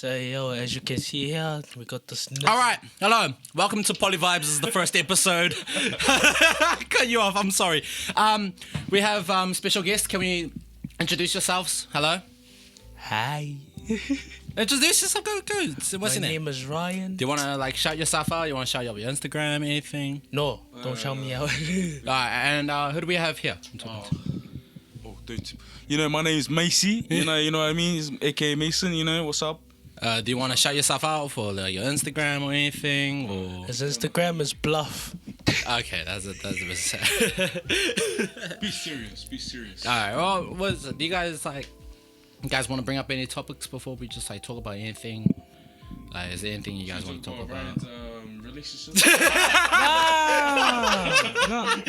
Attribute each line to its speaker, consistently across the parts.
Speaker 1: So, yo, as you can see here, we got this new...
Speaker 2: All right, hello. Welcome to Vibez. This is the first episode. Cut you off. I'm sorry. We have special guests. Can we introduce yourselves? Hello.
Speaker 1: Hi.
Speaker 2: Introduce yourself. Go. What's
Speaker 1: My
Speaker 2: your name?
Speaker 1: name is Ryan.
Speaker 2: Do you want to shout yourself out? You want to shout out your Instagram, anything?
Speaker 1: No, don't shout me out.
Speaker 2: All right, and who do we have here?
Speaker 3: Dude. You know, my name is Macy. You know what I mean? It's AKA Mason. You know what's up?
Speaker 2: Do you want to shout yourself out for your Instagram or anything? Or
Speaker 1: His Instagram is bluff.
Speaker 2: okay, that's a bit sad.
Speaker 3: Be serious.
Speaker 2: All right. Well, do you guys want to bring up any topics before we just talk about anything? Is there anything you guys want to talk about?
Speaker 3: Ryan's relationship?
Speaker 1: No.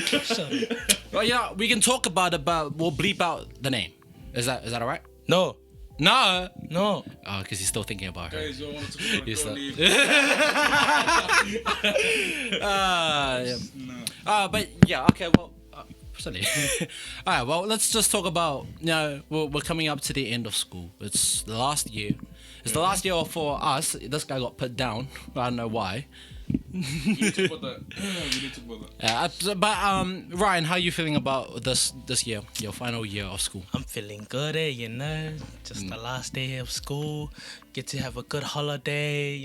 Speaker 2: Well, yeah, we can talk about it, but we'll bleep out the name. Is that all right?
Speaker 1: No.
Speaker 2: No.
Speaker 1: No.
Speaker 2: Oh, because he's still thinking about her.
Speaker 3: Guys, you want to talk about
Speaker 2: Yes,
Speaker 3: girl
Speaker 2: yeah. But yeah, okay, well, sorry. All right, well, let's just talk about, we're coming up to the end of school. It's the last year. It's the last year for us. This guy got put down. I don't know why.
Speaker 3: We need to talk about that.
Speaker 2: But Ryan, how are you feeling about this year, your final year of school?
Speaker 1: I'm feeling good, Just the last day of school. Get to have a good holiday,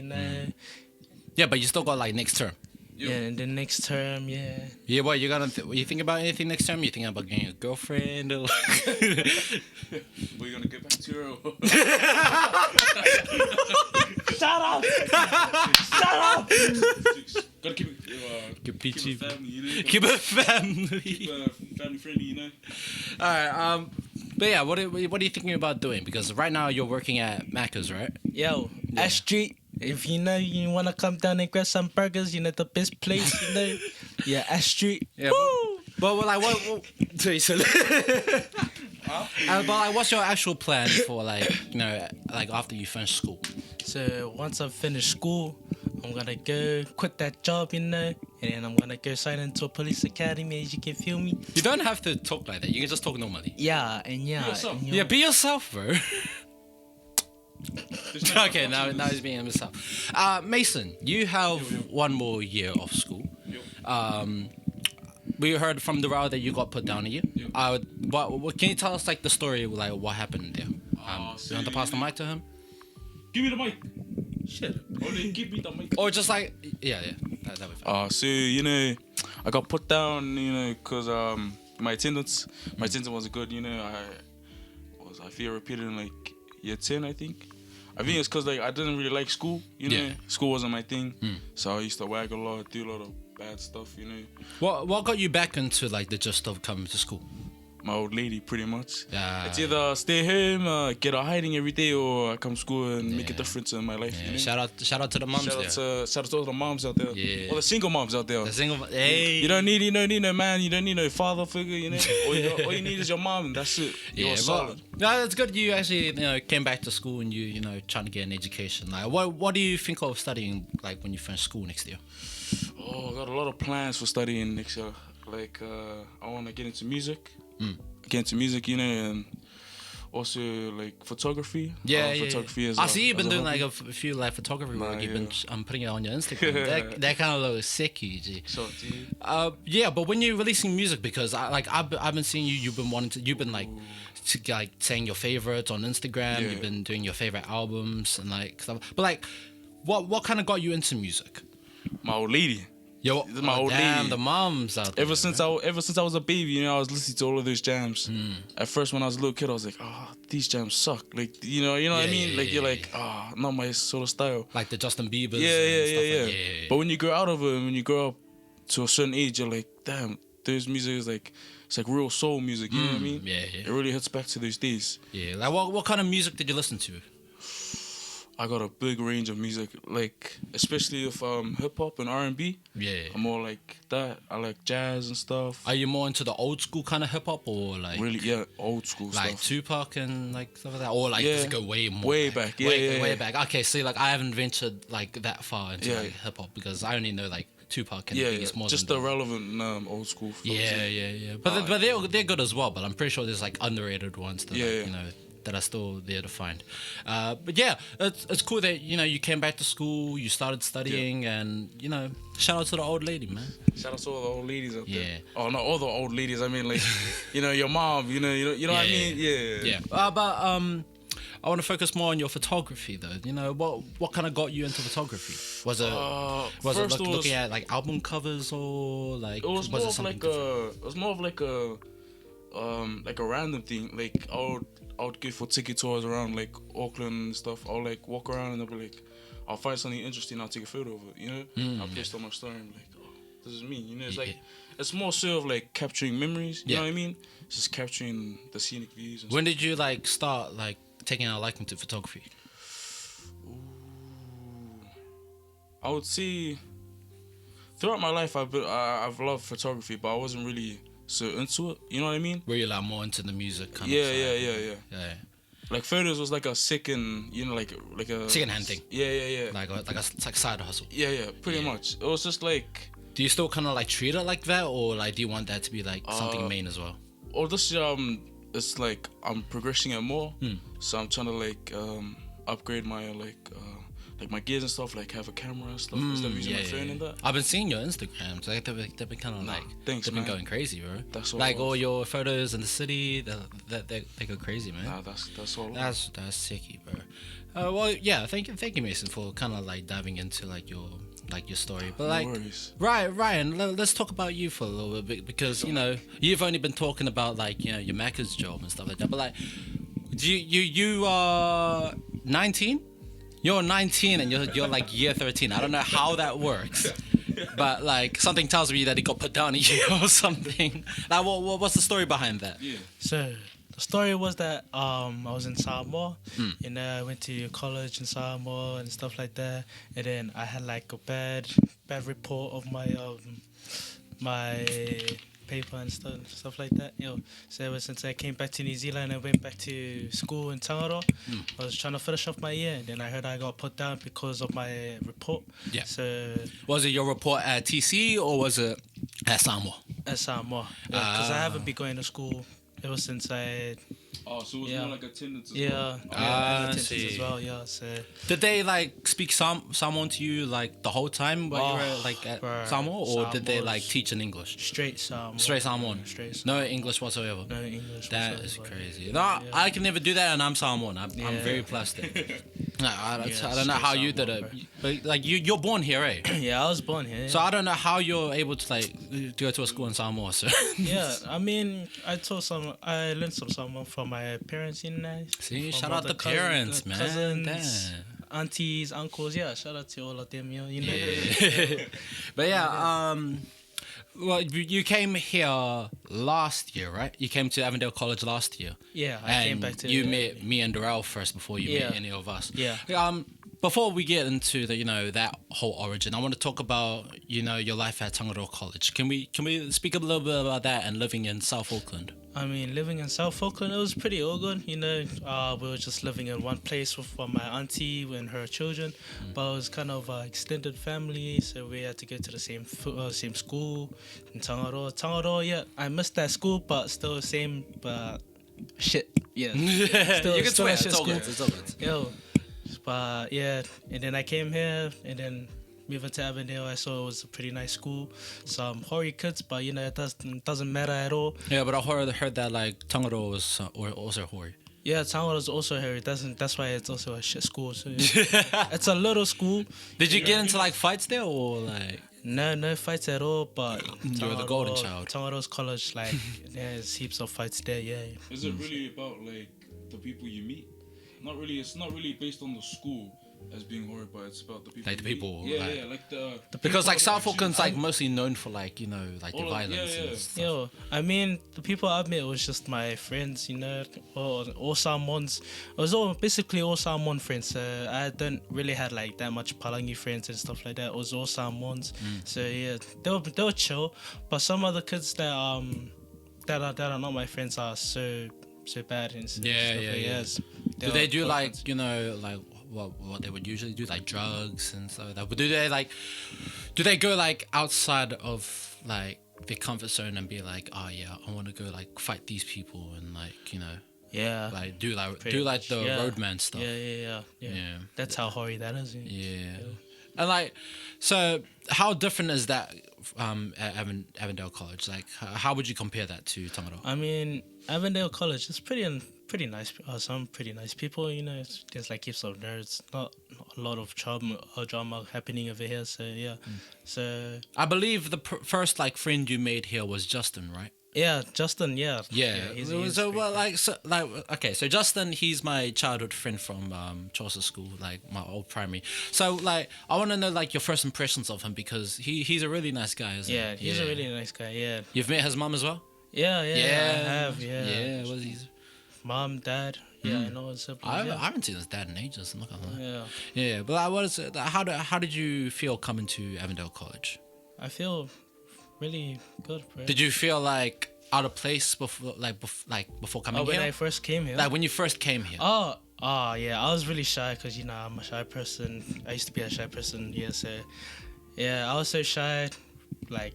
Speaker 2: Yeah, but you still got next term.
Speaker 1: Yeah, and the next term, yeah.
Speaker 2: Yeah, what you think about anything next time? You think about getting a girlfriend? Or
Speaker 3: We're gonna get back to her.
Speaker 1: Shut up! Shut up!
Speaker 3: Gotta keep it family, you know.
Speaker 2: Keep it family.
Speaker 3: Keep family friendly, you know.
Speaker 2: All right. But yeah, what are you thinking about doing? Because right now you're working at Macca's, right?
Speaker 1: Yo, Ash Street. If you wanna come down and grab some burgers, the best place, Yeah, Ash Street.
Speaker 2: Yeah. But what? But what's your actual plan for after you finish school?
Speaker 1: So once I finish school, I'm gonna go quit that job, and then I'm gonna go sign into a police academy. As you can feel me.
Speaker 2: You don't have to talk like that. You can just talk normally.
Speaker 1: Yeah, and yeah.
Speaker 3: Be yourself.
Speaker 2: Yeah, be yourself, bro. Okay, now he's being himself. Mason, you have one more year of school. We heard from the route that you got put down a year. What can you tell us the story, what happened there? You want to pass the mic to him?
Speaker 3: Give me the mic.
Speaker 1: Shit.
Speaker 3: Only give me the mic.
Speaker 2: Or just that would be fine.
Speaker 3: So I got put down, because my attendance wasn't good. I feel repeated in year 10, I think. I think it's because I didn't really like school. School wasn't my thing. So I used to wag a lot, do a lot of bad stuff.
Speaker 2: What got you back into the gist of coming to school?
Speaker 3: My old lady, pretty much. It's either stay home, get out hiding every day, or I come to school and make a difference in my life.
Speaker 2: Yeah. Shout out to the moms there.
Speaker 3: Shout out to all the moms out there.
Speaker 2: Yeah.
Speaker 3: All the single moms out there.
Speaker 2: Hey.
Speaker 3: You don't need no man. You don't need no father figure. All you need is your mom, and that's it. You're solid.
Speaker 2: No, it's good you actually came back to school and you trying to get an education. What do you think of studying when you finish school next year?
Speaker 3: Oh, I got a lot of plans for studying next year. I want to get into music. And also photography. Photography is.
Speaker 2: I see you've been doing a few photography work. You've been putting it on your Instagram. that kind of looks sick, G.
Speaker 3: So, dude.
Speaker 2: Yeah, but when you're releasing music, because I've been seeing you. You've been saying your favorites on Instagram.
Speaker 3: Yeah.
Speaker 2: You've been doing your favorite albums and stuff. But what kind of got you into music?
Speaker 3: My old lady.
Speaker 2: Yo,
Speaker 3: my old lady.
Speaker 2: The moms out there.
Speaker 3: Ever since I was a baby, I was listening to all of those jams. At first, when I was a little kid, I was like, these jams suck. You know what I mean? You're not my sort of style.
Speaker 2: Like the Justin Bieber's.
Speaker 3: Yeah. But when you grow out of it, when you grow up to a certain age, you're like, damn, those music is it's real soul music. You know what I mean?
Speaker 2: Yeah.
Speaker 3: It really hits back to those days.
Speaker 2: Yeah. What kind of music did you listen to?
Speaker 3: I got a big range of music, especially if hip hop and R&B.
Speaker 2: Yeah.
Speaker 3: I'm more like that. I like jazz and stuff.
Speaker 2: Are you more into the old school kind of hip hop or
Speaker 3: really old school stuff?
Speaker 2: Like Tupac and stuff like that, or does it go way more
Speaker 3: back?
Speaker 2: Way back. Okay, see, I haven't ventured that far into hip hop because I only know Tupac and Biggest more
Speaker 3: just
Speaker 2: than
Speaker 3: the relevant old school.
Speaker 2: Yeah. But they're good as well. But I'm pretty sure there's underrated ones that that are still there to find. But yeah, it's cool that you came back to school, you started studying, and shout out to the old lady, man.
Speaker 3: Shout out to all the old ladies out there.
Speaker 2: Yeah.
Speaker 3: Oh, not all the old ladies. I mean, like, your mom. You know what I mean? Yeah.
Speaker 2: But I want to focus more on your photography, though. What kind of got you into photography? Was it looking at like album covers or like?
Speaker 3: It was more of like
Speaker 2: different?
Speaker 3: it was more of like a random thing. Like I would go for ticket tours around like Auckland and stuff. I'll like walk around and I'll be like, I'll find something interesting. I'll take a photo of it. I'll post on my story and be like, oh, this is me. It's like it's more so of like capturing memories. You know what I mean? It's just capturing the scenic views. And
Speaker 2: when did you like start like taking a liking to photography?
Speaker 3: I would say throughout my life I've loved photography, but I wasn't really so into it. You know what I mean?
Speaker 2: Were you like more into the music kind of
Speaker 3: side? Yeah. Like photos was like a second, like a
Speaker 2: second-hand thing.
Speaker 3: Yeah.
Speaker 2: It's like side hustle.
Speaker 3: Yeah, pretty much. It was just like.
Speaker 2: Do you still kind of like treat it like that, or like do you want that to be like something main as well?
Speaker 3: Or this it's like I'm progressing it more, so I'm trying to like upgrade my like my gears and stuff, like have a camera and stuff instead of using my phone and that.
Speaker 2: I've been seeing your Instagrams, like they've been kind of like
Speaker 3: thanks,
Speaker 2: they've
Speaker 3: man.
Speaker 2: been going crazy, bro.
Speaker 3: That's all.
Speaker 2: Like all your photos in the city, they go crazy, man.
Speaker 3: Nah, that's all.
Speaker 2: That's sicky, bro. Well, yeah, thank you, Mason, for kind of like diving into like your story. But like, Ryan, let's talk about you for a little bit because you've only been talking about like your Macca's job and stuff like that. But like, you are 19. You're 19 and you're like year 13. I don't know how that works, but like something tells me that it got put down a year or something. Like, what's the story behind that?
Speaker 3: Yeah.
Speaker 1: So the story was that I was in Samoa, and I went to college in Samoa and stuff like that. And then I had like a bad report of my my paper and stuff like that. So ever since I came back to New Zealand, I went back to school in Tangaroa. I was trying to finish off my year, and then I heard I got put down because of my report.
Speaker 2: Yeah.
Speaker 1: So
Speaker 2: was it your report at TC or was it at Samoa?
Speaker 1: At Samoa, because I haven't been going to school ever since I.
Speaker 3: Oh, so it was more like attendance as
Speaker 1: well. Attendance as well, yeah. So
Speaker 2: did they like speak Samoan to you like the whole time while you were like at Samoa, or did they like teach in English?
Speaker 1: Straight Samoan.
Speaker 2: Straight Samoan. No English whatsoever.
Speaker 1: No English.
Speaker 2: That is crazy. No, I can never do that, and I'm Samoan. I'm very plastic. I don't know how you did it, but like you're born here, eh?
Speaker 1: Yeah, I was born here.
Speaker 2: So I don't know how you're able to like go to a school in Samoa. So
Speaker 1: yeah, I mean, I learned some Samoan from my parents,
Speaker 2: See, shout out the parents, man.
Speaker 1: Cousins, aunties, uncles. Yeah, shout out to all of them,
Speaker 2: Yeah. But yeah, well, you came here last year, right? You came to Avondale College last year.
Speaker 1: Yeah, I came back to.
Speaker 2: You met me and Darrell first before you met any of us.
Speaker 1: Yeah.
Speaker 2: Before we get into the that whole origin, I want to talk about your life at Tangaroa College. Can we speak a little bit about that and living in South Auckland?
Speaker 1: I mean, living in South Auckland, it was pretty all good. We were just living in one place with my auntie and her children, but it was kind of extended family, so we had to go to the same school in Tangaroa. Tangaroa, yeah, I missed that school, but still the same. But shit, yeah, still,
Speaker 2: you can
Speaker 1: still
Speaker 2: swear.
Speaker 1: that shit
Speaker 2: It's all
Speaker 1: school.
Speaker 2: good. It's all good.
Speaker 1: Yo, but yeah, and then I came here, and then moving to Avondale, I saw it was a pretty nice school. Some Hori kids, but it doesn't matter at all.
Speaker 2: Yeah, but I heard that like Tangaroa was also Hori.
Speaker 1: Yeah, Tangaroa is also Hori. That's why it's also a shit school. So it's a little school.
Speaker 2: Did you get into like fights there or like?
Speaker 1: No fights at all. But
Speaker 2: you were the golden child.
Speaker 1: Tangaroa's college, like there's heaps of fights there. Yeah.
Speaker 3: Is it really about like the people you meet? Not really. It's not really based on the school as being horrible, but it's about the people.
Speaker 2: Like the people.
Speaker 3: Yeah, like the
Speaker 2: because like South
Speaker 3: people
Speaker 2: Auckland's like mostly known for like like the violence.
Speaker 3: Yeah.
Speaker 2: And stuff.
Speaker 1: Yo, I mean the people I met was just my friends, all Samoans. It was basically all Samoan friends. I don't really had like that much Palangi friends and stuff like that. It was all Samoans. So yeah, they were chill. But some other kids that are not my friends are so bad and stuff.
Speaker 2: Yeah. Do they do like like what they would usually do, like drugs and stuff like that? But do they go like outside of like their comfort zone and be like, oh yeah, I want to go like fight these people and like
Speaker 1: Yeah.
Speaker 2: Like do
Speaker 1: Pretty
Speaker 2: the
Speaker 1: much, yeah.
Speaker 2: roadman stuff.
Speaker 1: Yeah.
Speaker 2: Yeah.
Speaker 1: That's how hoary that is.
Speaker 2: Yeah. And like, so how different is that at Avondale College? Like, how would you compare that to Tangaroa?
Speaker 1: I mean, Avondale College is pretty nice. Some pretty nice people. You know, it's just like heaps of nerds. Not a lot of drama happening over here. So yeah. So
Speaker 2: I believe the first like friend you made here was Justin, right?
Speaker 1: yeah, Justin. Yeah.
Speaker 2: He's so well, okay. So Justin, he's my childhood friend from Chaucer School, like my old primary. So like, I want to know like your first impressions of him because he's a really nice guy, isn't
Speaker 1: Yeah,
Speaker 2: he?
Speaker 1: he's a really nice guy. Yeah.
Speaker 2: You've met his mum as well?
Speaker 1: Yeah, I have. Yeah.
Speaker 2: Yeah. Was he?
Speaker 1: Mom, dad. Yeah, I know his siblings.
Speaker 2: I haven't seen his dad in ages. I'm not gonna lie.
Speaker 1: Yeah.
Speaker 2: Yeah, but like, what is it? How did you feel coming to Avondale College?
Speaker 1: I feel really good, bro.
Speaker 2: Did you feel like out of place before coming
Speaker 1: when
Speaker 2: here?
Speaker 1: I first came here?
Speaker 2: Like when you first came here?
Speaker 1: Oh, yeah. I was really shy because, you know, I'm a shy person. I used to be a shy person, yeah. So, yeah, I was so shy, like,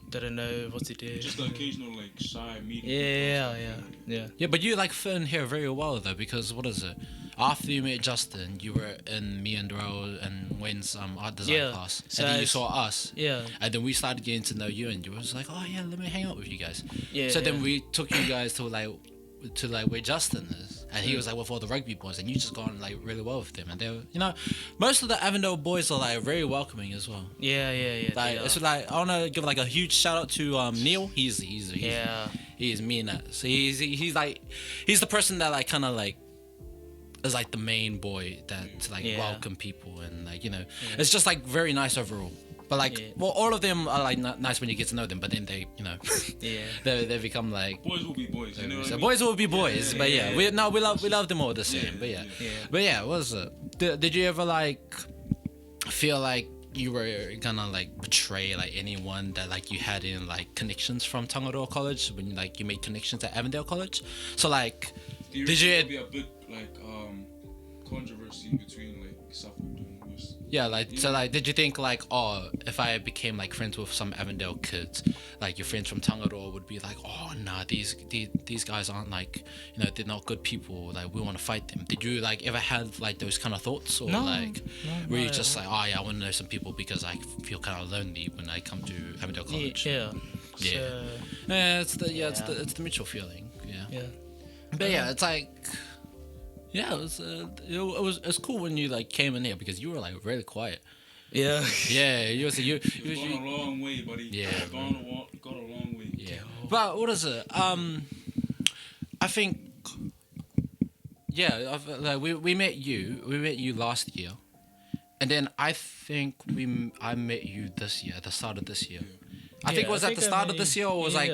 Speaker 1: didn't know what to do.
Speaker 3: Just the occasional like shy meeting.
Speaker 1: Yeah.
Speaker 2: Yeah, but you like fit in here very well though, because what is it? After you met Justin, you were in me and Darrell and Wayne's art design class,
Speaker 1: So
Speaker 2: and then you saw us.
Speaker 1: Yeah.
Speaker 2: And then we started getting to know you, and you was like, "Oh yeah, let me hang out with you guys."
Speaker 1: Yeah.
Speaker 2: So then we took you guys to where Justin is, and he was like with all the rugby boys, and you just got on like really well with them, and they were, you know, most of the Avondale boys are like very welcoming as well.
Speaker 1: Yeah.
Speaker 2: Like it's like I want to give like a huge shout out to Neil. He's
Speaker 1: Yeah.
Speaker 2: he's mean that. So he's the person that like kind of like is like the main boy that to like welcome people, and like, you know, it's just like very nice overall. But like, well, all of them are like nice when you get to know them, but then they, you know, they become like
Speaker 3: boys will be boys. You know what I mean?
Speaker 2: Boys will be boys, but we love them all the same. But but what was it? Did you ever like feel like you were gonna like betray like anyone that like you had in like connections from Tangaroa College when like you made connections at Avondale College? So like, did you?
Speaker 3: Be a big like controversy between like South Auckland and West.
Speaker 2: Yeah, like so, like, did you think like, oh, if I became like friends with some Avondale kids, like your friends from Tangaroa would be like, oh nah, these guys aren't like, you know, they're not good people. Like we want to fight them. Did you like ever have like those kind of thoughts, or were you just like, oh yeah, I want to know some people because I feel kind of lonely when I come to Avondale College?
Speaker 1: Yeah.
Speaker 2: It's the mutual feeling. Yeah. But yeah, it's like. Yeah, it was cool when you like came in here because you were like really quiet.
Speaker 1: Yeah.
Speaker 2: Yeah,
Speaker 3: You've gone a long way, buddy.
Speaker 2: Yeah,
Speaker 3: gone a long way.
Speaker 2: Yeah. But what is it? I think. Yeah, like we met you last year, and then I think I met you this year, at the start of this year. I think it was at the start of this year, or was like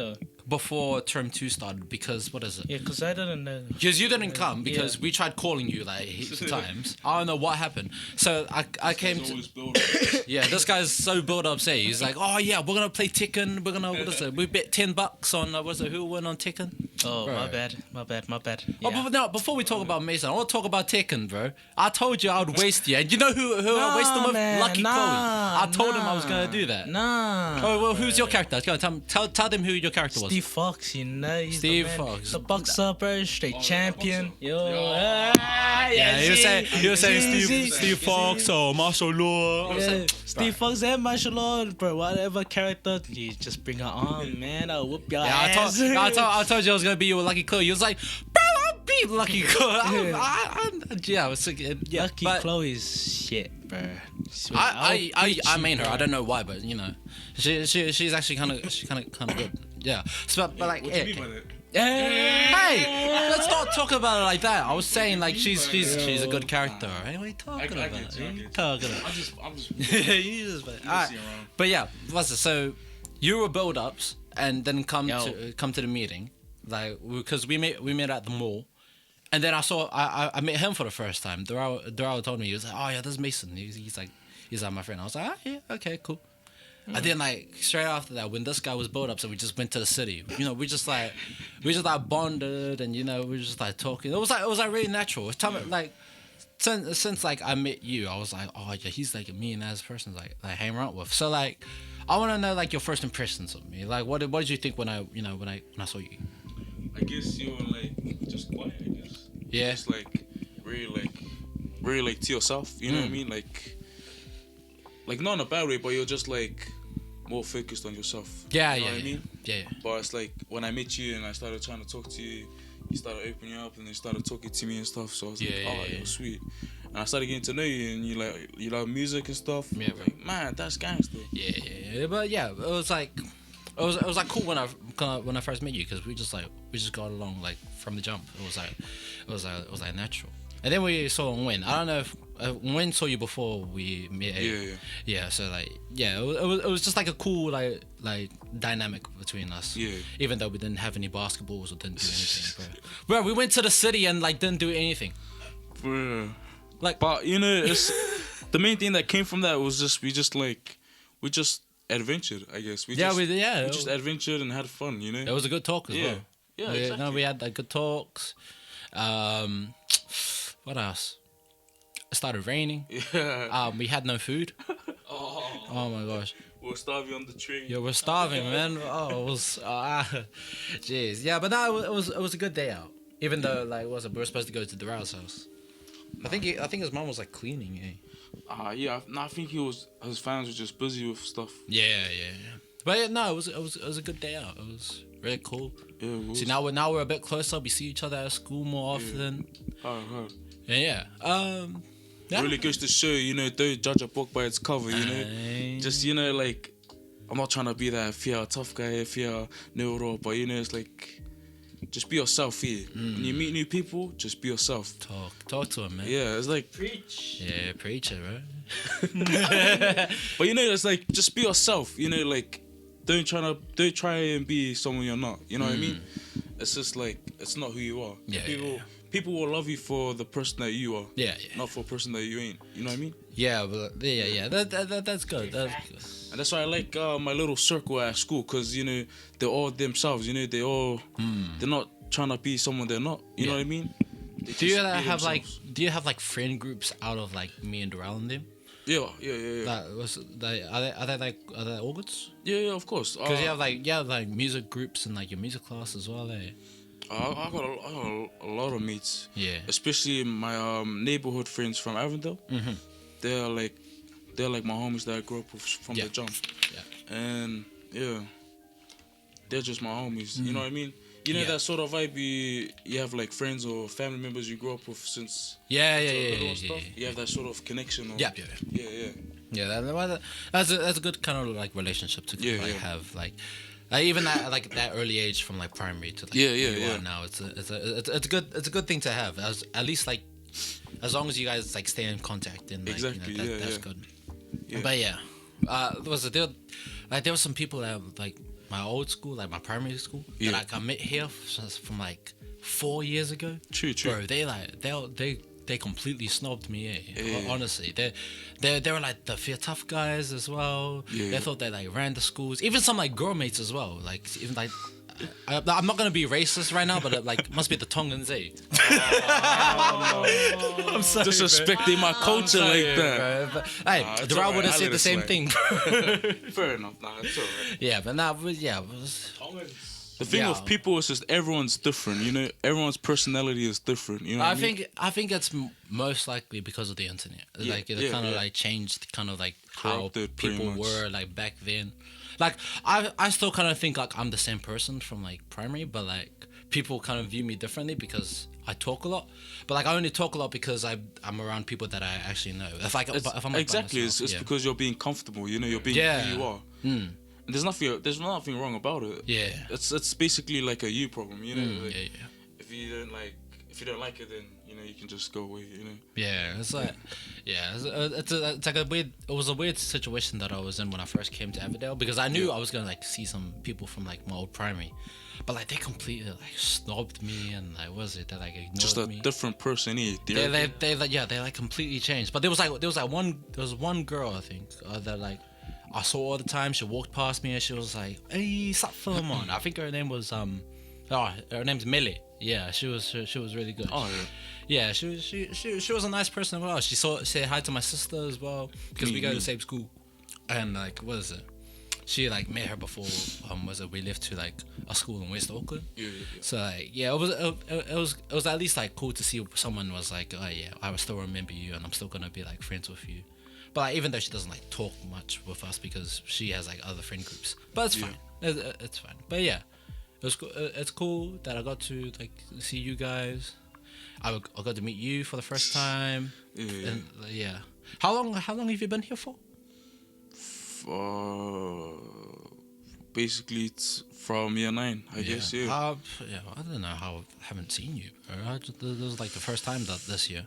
Speaker 2: before term 2 started, because what is it?
Speaker 1: Yeah, because I didn't know.
Speaker 2: Because you didn't come, because we tried calling you like heaps of times. I don't know what happened. So I came to. Yeah, this guy's so built up. Say he's like, oh yeah, we're gonna play Tekken. We're gonna, what is it? We bet $10 on what is it? Who won on Tekken?
Speaker 1: Oh, bro. my bad. Yeah.
Speaker 2: Oh, but now before we talk about Mason, I want to talk about Tekken, bro. I told you I would waste you, and you know who I wasted him with? Lucky Chloe. I told him I was gonna do that. Oh well, who's your character? Tell them who your character was.
Speaker 1: Steve Fox, you know. He's
Speaker 2: Steve
Speaker 1: the
Speaker 2: Fox.
Speaker 1: The boxer, bro. Straight champion. Yo.
Speaker 2: Yeah, he was saying Steve Fox or martial law.
Speaker 1: Yeah, Steve Fox and martial law, bro. Whatever character, you just bring her on, man. I'll whoop your ass.
Speaker 2: I told you I was gonna be your Lucky Chloe. You was like, bro, I'll be Lucky Chloe. I was thinking, yeah.
Speaker 1: Lucky Chloe's shit, bro.
Speaker 2: I mean her. I don't know why, but you know, she's actually kind of good. Yeah. So, but like,
Speaker 3: what do you mean by that?
Speaker 2: Hey, let's not talk about it like that. I was saying like she's a good character. Hey, what are you talking about?
Speaker 3: I'm just
Speaker 2: you just alright. But yeah, what's it? So you were build-ups and then come to the meeting, like because we met at the mall, and then I met him for the first time. Darrell told me, he was like, oh yeah, this is Mason. He's like my friend. I was like, yeah, okay, cool. And then like straight after that, when this guy was built up, so we just went to the city. You know, we just like bonded, and you know, we just like talking. It was like really natural. It's time like since like I met you, I was like, oh yeah, he's like a mean ass person like hang around with. So like, I want to know like your first impressions of me. Like, what did you think when I saw you?
Speaker 3: I guess you're like just quiet, I guess.
Speaker 2: Yeah.
Speaker 3: Just like really like to yourself. You know what I mean? Like not in a bad way, but you're just like more focused on yourself.
Speaker 2: Yeah,
Speaker 3: you know
Speaker 2: yeah,
Speaker 3: what I mean?
Speaker 2: Yeah.
Speaker 3: But it's like when I met you and I started trying to talk to you, you started opening up and you started talking to me and stuff. So I was you're sweet. And I started getting to know you, and you love music and stuff.
Speaker 2: Yeah,
Speaker 3: I was like, man, that's gangster.
Speaker 2: Yeah. But yeah, it was like cool when I first met you, because we just got along like from the jump. It was like natural. And then we saw Wen. I don't know if Wen saw you before we met. Yeah. So like, yeah, it was just like a cool like dynamic between us.
Speaker 3: Yeah.
Speaker 2: Even though we didn't have any basketballs or didn't do anything, bro. We went to the city and like didn't do anything.
Speaker 3: Bro.
Speaker 2: Like,
Speaker 3: but you know, it's the main thing that came from that was just we just adventured, I guess. We just adventured and had fun, you know.
Speaker 2: It was a good talk as well.
Speaker 3: Yeah, exactly.
Speaker 2: No, we had like good talks. What else? It started raining.
Speaker 3: Yeah.
Speaker 2: We had no food. Oh my gosh.
Speaker 3: We were starving on the train.
Speaker 2: Yeah, we're starving, man. Oh, it was, jeez. Yeah, but no, it was a good day out. Even though like we were supposed to go to Darrell's house. I think his mom was like cleaning.
Speaker 3: I think his fans were just busy with stuff.
Speaker 2: Yeah. But yeah, no, it was a good day out. It was really cool.
Speaker 3: Yeah, it was.
Speaker 2: See, now we're a bit closer. We see each other at school more often. Yeah.
Speaker 3: It really goes to show, you know, don't judge a book by its cover, you know. Just, you know, like, I'm not trying to be that fear tough guy, fear neuro, but you know, it's like, just be yourself here. When you meet new people, just be yourself.
Speaker 2: Talk to him, man.
Speaker 3: Yeah, it's like
Speaker 1: Preach.
Speaker 2: Yeah, preach it, right?
Speaker 3: But you know, it's like just be yourself. You know, like don't try and be someone you're not. You know what I mean? It's just like it's not who you are. People will love you for the person that you are.
Speaker 2: Yeah.
Speaker 3: Not for a person that you ain't. You know what I mean?
Speaker 2: Yeah, but yeah. That's good. That's good.
Speaker 3: And that's why I like my little circle at school, because you know they're all themselves. You know they're not trying to be someone they're not. You know what I mean?
Speaker 2: Do you have like friend groups out of like me and Darrell and them?
Speaker 3: Yeah.
Speaker 2: Are they all good?
Speaker 3: Yeah, of course.
Speaker 2: Because you have like music groups and like your music class as well, eh?
Speaker 3: I got a lot of mates.
Speaker 2: Yeah.
Speaker 3: Especially my neighborhood friends from Avondale. Mm-hmm. They're like my homies that I grew up with from the jump. Yeah. And yeah, they're just my homies. You know what I mean? You know that sort of vibe you have like friends or family members you grew up with since.
Speaker 2: Yeah.
Speaker 3: You have that sort of connection.
Speaker 2: Yeah. That's a good kind of like relationship to have like even at like that early age from like primary to like you are now. It's a good thing to have, at least like as long as you guys like stay in contact and like,
Speaker 3: exactly
Speaker 2: that's good. But there were some people that like my old school, like my primary school, that like I met here from like 4 years ago.
Speaker 3: True.
Speaker 2: Bro, they completely snobbed me. Honestly, they were like the fear tough guys as well. They thought they like ran the schools. Even some like girl mates as well. Like even like. I'm not gonna be racist right now, but it like must be the Tongans, eh? I'm sorry,
Speaker 3: disrespecting my culture like that.
Speaker 2: But, hey, Darrell would have said the same thing.
Speaker 3: Fair enough, it's alright.
Speaker 2: Yeah, but now,
Speaker 3: the thing with people is just everyone's different, you know. Everyone's personality is different, you know. I
Speaker 2: think it's most likely because of the internet. Like it kind of like changed kind of like how people were like back then. Like I still kind of think like I'm the same person from like primary, but like people kind of view me differently because I talk a lot. But like I only talk a lot because I'm around people that I actually know. If I'm like,
Speaker 3: exactly,
Speaker 2: myself,
Speaker 3: it's because you're being comfortable. You know, you're being who you are. And there's nothing wrong about it.
Speaker 2: Yeah,
Speaker 3: it's basically like a you problem. You know, like,
Speaker 2: yeah.
Speaker 3: If you don't like it, then you know you can just go away. You know.
Speaker 2: Yeah, it's like, it's like it was a weird situation that I was in when I first came to Avondale, because I knew I was gonna like see some people from like my old primary, but like they completely like snobbed me and like they like ignored
Speaker 3: just a
Speaker 2: me.
Speaker 3: Different person,
Speaker 2: they like completely changed. But there was one girl I think that like I saw all the time. She walked past me and she was like, "Hey, sup, on?" I think her name was her name's Mele. Yeah, she was really good.
Speaker 3: Oh
Speaker 2: yeah, she was a nice person as well. She said hi to my sister as well because we go to the same school. And like, what is it? she like met her before. We left to like a school in West Auckland.
Speaker 3: Yeah.
Speaker 2: So like, yeah, it was at least like cool to see someone was like, oh yeah, I will still remember you, and I'm still gonna be like friends with you. But like, even though she doesn't like talk much with us because she has like other friend groups, but it's fine. It's fine. But yeah, it's cool that I got to like see you guys. I got to meet you for the first time.
Speaker 3: Yeah.
Speaker 2: And, yeah. How long have you been here for?
Speaker 3: Basically, it's from year 9, I guess. Yeah.
Speaker 2: I don't know how I haven't seen you, bro. This was like the first time this year.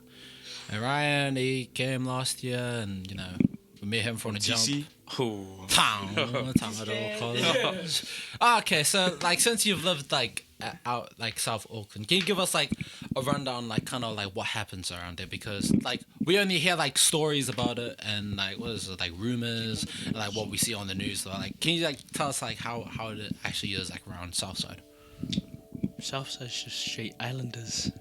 Speaker 2: And Ryan, he came last year, and you know, we met him from the jump.
Speaker 3: TC? Oh.
Speaker 2: Tangaroa College. Okay, so like since you've lived like out like South Auckland, can you give us like a rundown, like kind of like what happens around there? Because like we only hear like stories about it and like what is it, like rumors and like what we see on the news. So, like, can you like tell us like how it actually is like around Southside?
Speaker 1: Southside's just straight islanders.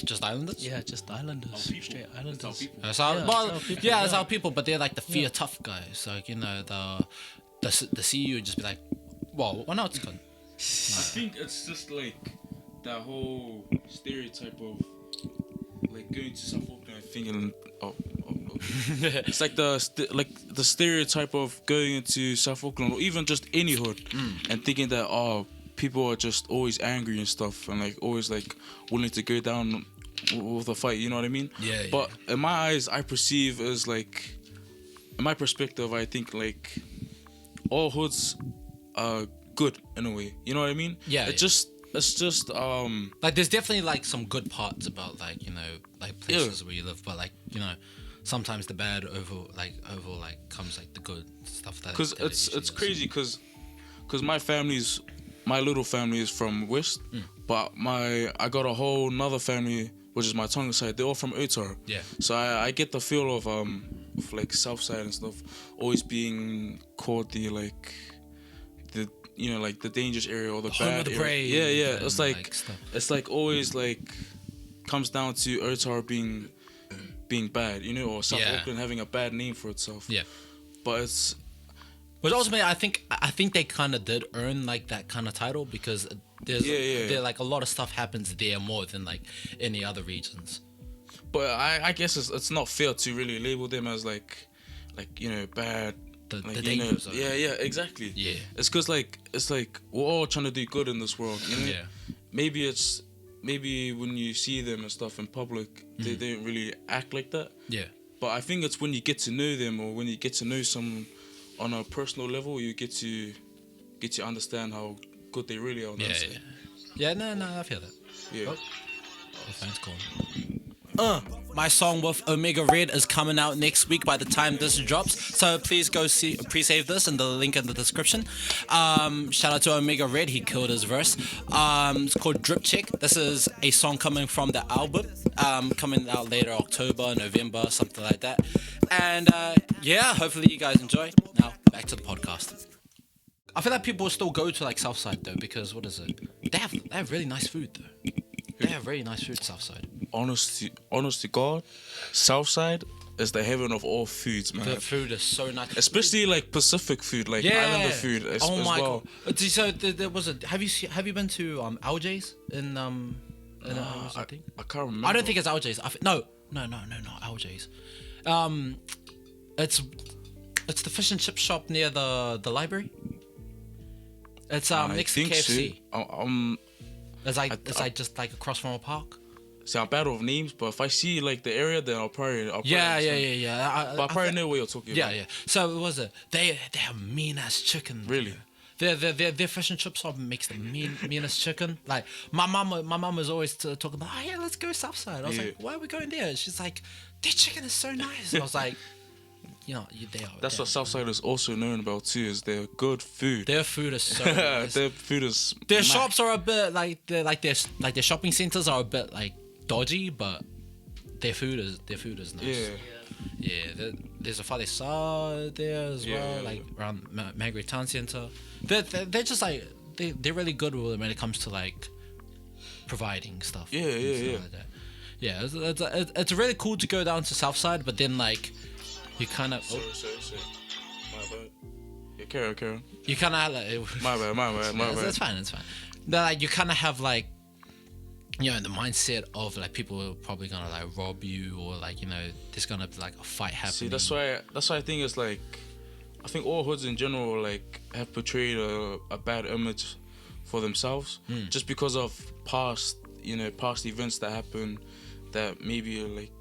Speaker 2: Just islanders?
Speaker 1: Yeah, just islanders. Straight islanders.
Speaker 2: That's
Speaker 1: South
Speaker 2: our people, but they're like the fear tough guys. Like, you know, the CEO would just be like, well, why not? It's good.
Speaker 3: I think it's just like that whole stereotype of like going to South Auckland and thinking, it's like the stereotype of going into South Auckland or even just any hood and thinking that people are just always angry and stuff and like always like willing to go down with a fight. You know what I mean?
Speaker 2: Yeah.
Speaker 3: But in my eyes, I perceive as like, in my perspective, I think like all hoods are good in a way. You know what I mean?
Speaker 2: Yeah.
Speaker 3: It's just
Speaker 2: like there's definitely like some good parts about like, you know, like places where you live, but like, you know, sometimes the bad over comes like the good stuff that.
Speaker 3: Because it's crazy because my little family is from West, but I got a whole nother family which is my Tonga side. They're all from Otara.
Speaker 2: Yeah.
Speaker 3: So I get the feel of like South side and stuff always being called the like the, you know, like the dangerous area or the
Speaker 2: home
Speaker 3: bad
Speaker 2: of the
Speaker 3: area.
Speaker 2: brave.
Speaker 3: Yeah. It's like
Speaker 2: stuff.
Speaker 3: it's like always like comes down to Otara being bad, you know, or South Auckland having a bad name for itself.
Speaker 2: Yeah.
Speaker 3: But it's.
Speaker 2: But ultimately, I think they kind of did earn like that kind of title because there like a lot of stuff happens there more than like any other regions.
Speaker 3: But I guess it's not fair to really label them as like you know, bad.
Speaker 2: The
Speaker 3: you
Speaker 2: danger
Speaker 3: know,
Speaker 2: zone.
Speaker 3: yeah, exactly.
Speaker 2: Yeah.
Speaker 3: It's because like we're all trying to do good in this world, you know.
Speaker 2: Yeah.
Speaker 3: Maybe when you see them and stuff in public, they don't really act like that.
Speaker 2: Yeah.
Speaker 3: But I think it's when you get to know them or when you get to know someone on a personal level, you get to understand how good they really are.
Speaker 2: Yeah. No, I feel that.
Speaker 3: Yeah.
Speaker 2: The phone's calling. My song with Omega Red is coming out next week by the time this drops, so please go pre-save this and the link in the description. Shout out to Omega Red, he killed his verse. It's called Drip Check. This is a song coming from the album, coming out later October, November, something like that. And hopefully you guys enjoy. Now back to the podcast. I feel like people still go to like Southside though, because what is it? They have really nice food though. They have very nice food Southside. Honest
Speaker 3: to God, Southside is the heaven of all foods, man.
Speaker 2: The food is so nice,
Speaker 3: especially like Pacific food, like islander food as well.
Speaker 2: God. So there was a. Have you been to LJ's in
Speaker 3: I can't remember.
Speaker 2: I don't think it's LJ's. No, LJ's. It's the fish and chip shop near the library. It's next to KFC.
Speaker 3: So.
Speaker 2: It's like just like across from a park.
Speaker 3: See, I'm bad with names, but if I see like the area, then I'll probably
Speaker 2: yeah.
Speaker 3: But I probably know what you're talking about.
Speaker 2: Yeah. So what was it? They have mean ass chicken.
Speaker 3: Really?
Speaker 2: Their fish and chip shop makes the meanest chicken. Like my mum was always talking about, oh yeah, let's go Southside. I was like, why are we going there? She's like, their chicken is so nice. I was like, you know, they are.
Speaker 3: That's what Southside is also known about too, is their good food.
Speaker 2: Their food is so nice.
Speaker 3: Their food is.
Speaker 2: Their shops are a bit like their shopping centers are a bit like dodgy, but their food is nice. Yeah. There's a Whare there as well, like around Magri Town Centre. They're just like they're really good when it comes to like providing stuff.
Speaker 3: Yeah.
Speaker 2: Like that. Yeah, it's really cool to go down to Southside, but then like you kind of.
Speaker 3: Sorry. My bad. Carry on.
Speaker 2: You kind of like
Speaker 3: My bad.
Speaker 2: That's fine. But like you kind of have like, you know, the mindset of like people are probably gonna like rob you, or like, you know, there's gonna be like a fight happening.
Speaker 3: See, that's why I think it's like, I think all hoods in general like have portrayed a bad image for themselves just because of past events that happen that maybe like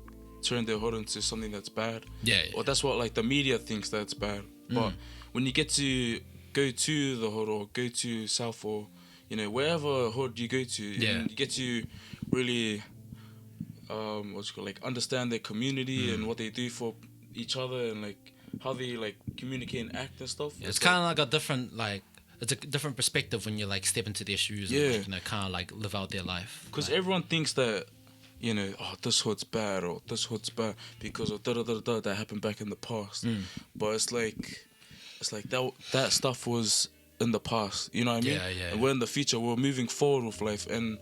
Speaker 3: turn their hood into something that's bad.
Speaker 2: Yeah.
Speaker 3: Or that's what like the media thinks that's bad. But when you get to go to the hood or go to South, or you know, wherever hood you go to, and you get to really like understand their community and what they do for each other, and like how they like communicate and act and stuff.
Speaker 2: It's kind of like a different like. It's a different perspective when you like step into their shoes and like, you know, kind of like live out their life.
Speaker 3: Because
Speaker 2: like,
Speaker 3: everyone thinks that, you know, oh, this hood's bad, or this hood's bad because of that happened back in the past. But it's like that stuff was in the past. You know what I mean?
Speaker 2: Yeah.
Speaker 3: And we're in the future. We're moving forward with life, and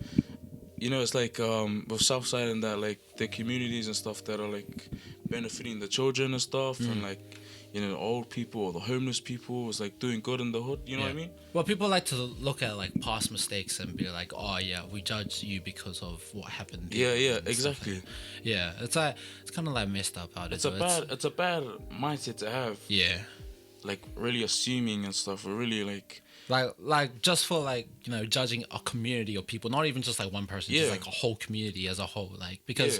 Speaker 3: you know, it's like with Southside and that, like the communities and stuff that are like benefiting the children and stuff, and like, you know, the old people or the homeless people was like doing good in the hood. You know what I mean?
Speaker 2: Well, people like to look at like past mistakes and be like, oh yeah, we judge you because of what happened.
Speaker 3: Yeah, exactly.
Speaker 2: Yeah, it's like, it's kind of like messed up how
Speaker 3: it's a bad mindset to have.
Speaker 2: Yeah.
Speaker 3: Like really assuming and stuff, or really
Speaker 2: like just for like, you know, judging a community of people, not even just like one person, just like a whole community as a whole, like because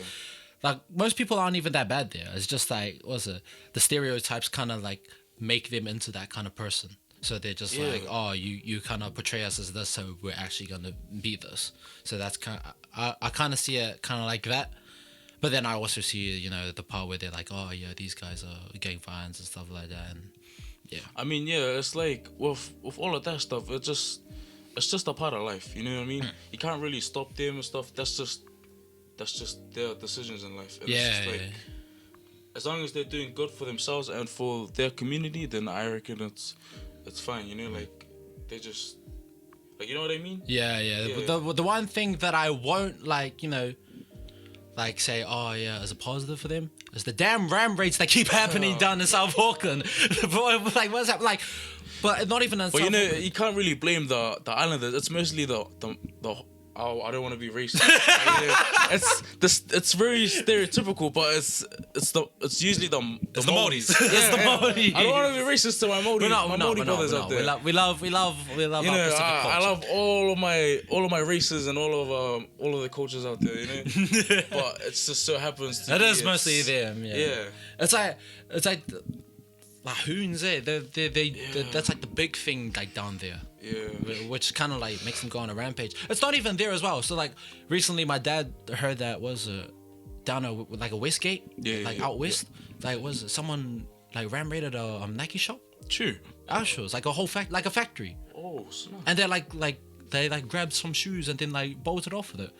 Speaker 2: like most people aren't even that bad there. It's just like, what's it? The stereotypes kind of like make them into that kind of person. So they're just like, oh, you kind of portray us as this, so we're actually gonna be this. So that's kind of, I kind of see it kind of like that. But then I also see, you know, the part where they're like, oh yeah, these guys are gang fines and stuff like that, and yeah. I
Speaker 3: mean, it's like with all of that stuff, it's just a part of life. You know what I mean? You can't really stop them and stuff. That's just their decisions in life. And it's just like, as long as they're doing good for themselves and for their community, then I reckon it's fine. You know, like they just, like, you know what I mean?
Speaker 2: Yeah. The one thing that I won't like, you know, like say, oh yeah, as a positive for them, is the damn ram raids that keep happening down in South Auckland. Like, what's that like? But not even in South
Speaker 3: Auckland.
Speaker 2: Auckland.
Speaker 3: You can't really blame the islanders. It's mostly the oh, I don't want to be racist. It's very stereotypical, but it's usually the Māoris.
Speaker 2: It's the Māori.
Speaker 3: I don't want to be racist to my Māori brothers out there.
Speaker 2: We love
Speaker 3: You
Speaker 2: our
Speaker 3: know,
Speaker 2: Pacific culture.
Speaker 3: I love all of my races and all of the cultures out there. You know, but it just so happens to.
Speaker 2: It is mostly them. Yeah. It's like Hoons, that's like the big thing like down there.
Speaker 3: Yeah.
Speaker 2: Which kind of like makes them go on a rampage. It's not even there as well. So like recently my dad heard that was down like a Westgate, out west. Like was someone like ram raided a Nike shop?
Speaker 3: True.
Speaker 2: Our shoes, like a whole like a factory.
Speaker 3: Oh, snap.
Speaker 2: And they grabbed some shoes and then like bolted off with it.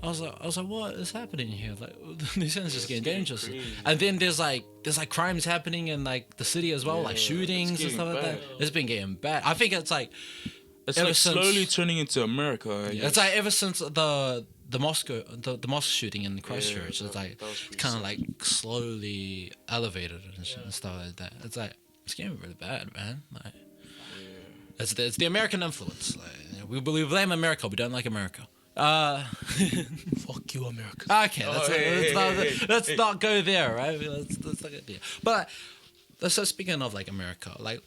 Speaker 2: I was like, what is happening here? Like, these things just getting dangerous. Crazy. And then there's like crimes happening in like the city as well, like shootings and stuff like that. It's been getting bad. I think it's like
Speaker 3: slowly turning into America.
Speaker 2: It's like ever since the mosque shooting in Christchurch, it's like kind of like slowly elevated and stuff like that. It's like it's getting really bad, man. Like, it's the American influence. Like, we blame America. We don't like America.
Speaker 1: Fuck you, America.
Speaker 2: Okay, let's not go there, right? Let's not go there. But so speaking of like America, like,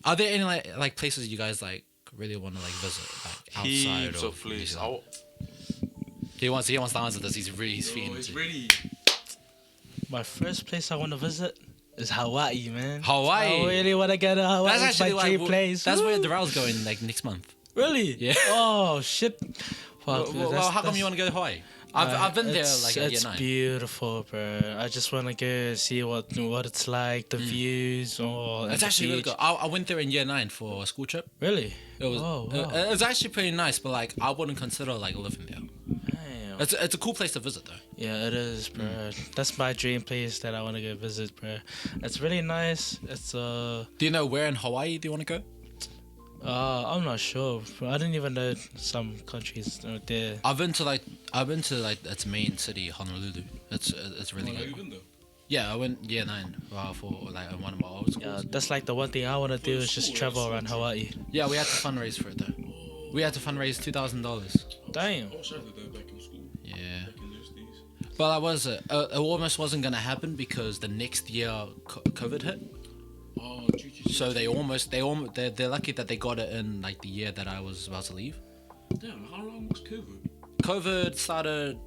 Speaker 2: are there any like places you guys like really want to like visit, like outside
Speaker 3: Heaps of places.
Speaker 2: He wants to answer this. He's feeling.
Speaker 3: He's ready.
Speaker 1: My first place I want to visit is Hawaii, man.
Speaker 2: Hawaii.
Speaker 1: I really want to get to Hawaii.
Speaker 2: That's actually
Speaker 1: my dream place.
Speaker 2: That's where Darrell's going like next month.
Speaker 1: Really?
Speaker 2: Yeah.
Speaker 1: Oh shit.
Speaker 2: Well, how come you want to go to Hawaii? I've been there like at year 9.
Speaker 1: It's beautiful, bro. I just want to go see what it's like, the views.
Speaker 2: It's actually really good. I went there in year 9 for a school trip.
Speaker 1: Really?
Speaker 2: It was.
Speaker 1: Oh, wow.
Speaker 2: It was actually pretty nice, but like I wouldn't consider like living there.
Speaker 1: Damn.
Speaker 2: It's a cool place to visit though.
Speaker 1: Yeah, it is, bro. That's my dream place that I want to go visit, bro. It's really nice. It's
Speaker 2: Do you know where in Hawaii do you want to go?
Speaker 1: I'm not sure. I didn't even know some countries are there.
Speaker 2: I've been to its main city, Honolulu. It's really good.
Speaker 3: Even though.
Speaker 2: Yeah, I went year 9 for like one of my old schools.
Speaker 1: That's like the one thing I want to do is just travel around Hawaii.
Speaker 2: Yeah, we had to fundraise for it though. We had to fundraise $2,000.
Speaker 1: Damn.
Speaker 3: I wish I did that back in school.
Speaker 2: Yeah.
Speaker 3: Back in those days.
Speaker 2: But that was it. It almost wasn't gonna happen because the next year COVID hit.
Speaker 3: Oh,
Speaker 2: So they're lucky that they got it in like the year that I was about to leave.
Speaker 3: Damn, how long was COVID?
Speaker 2: COVID started.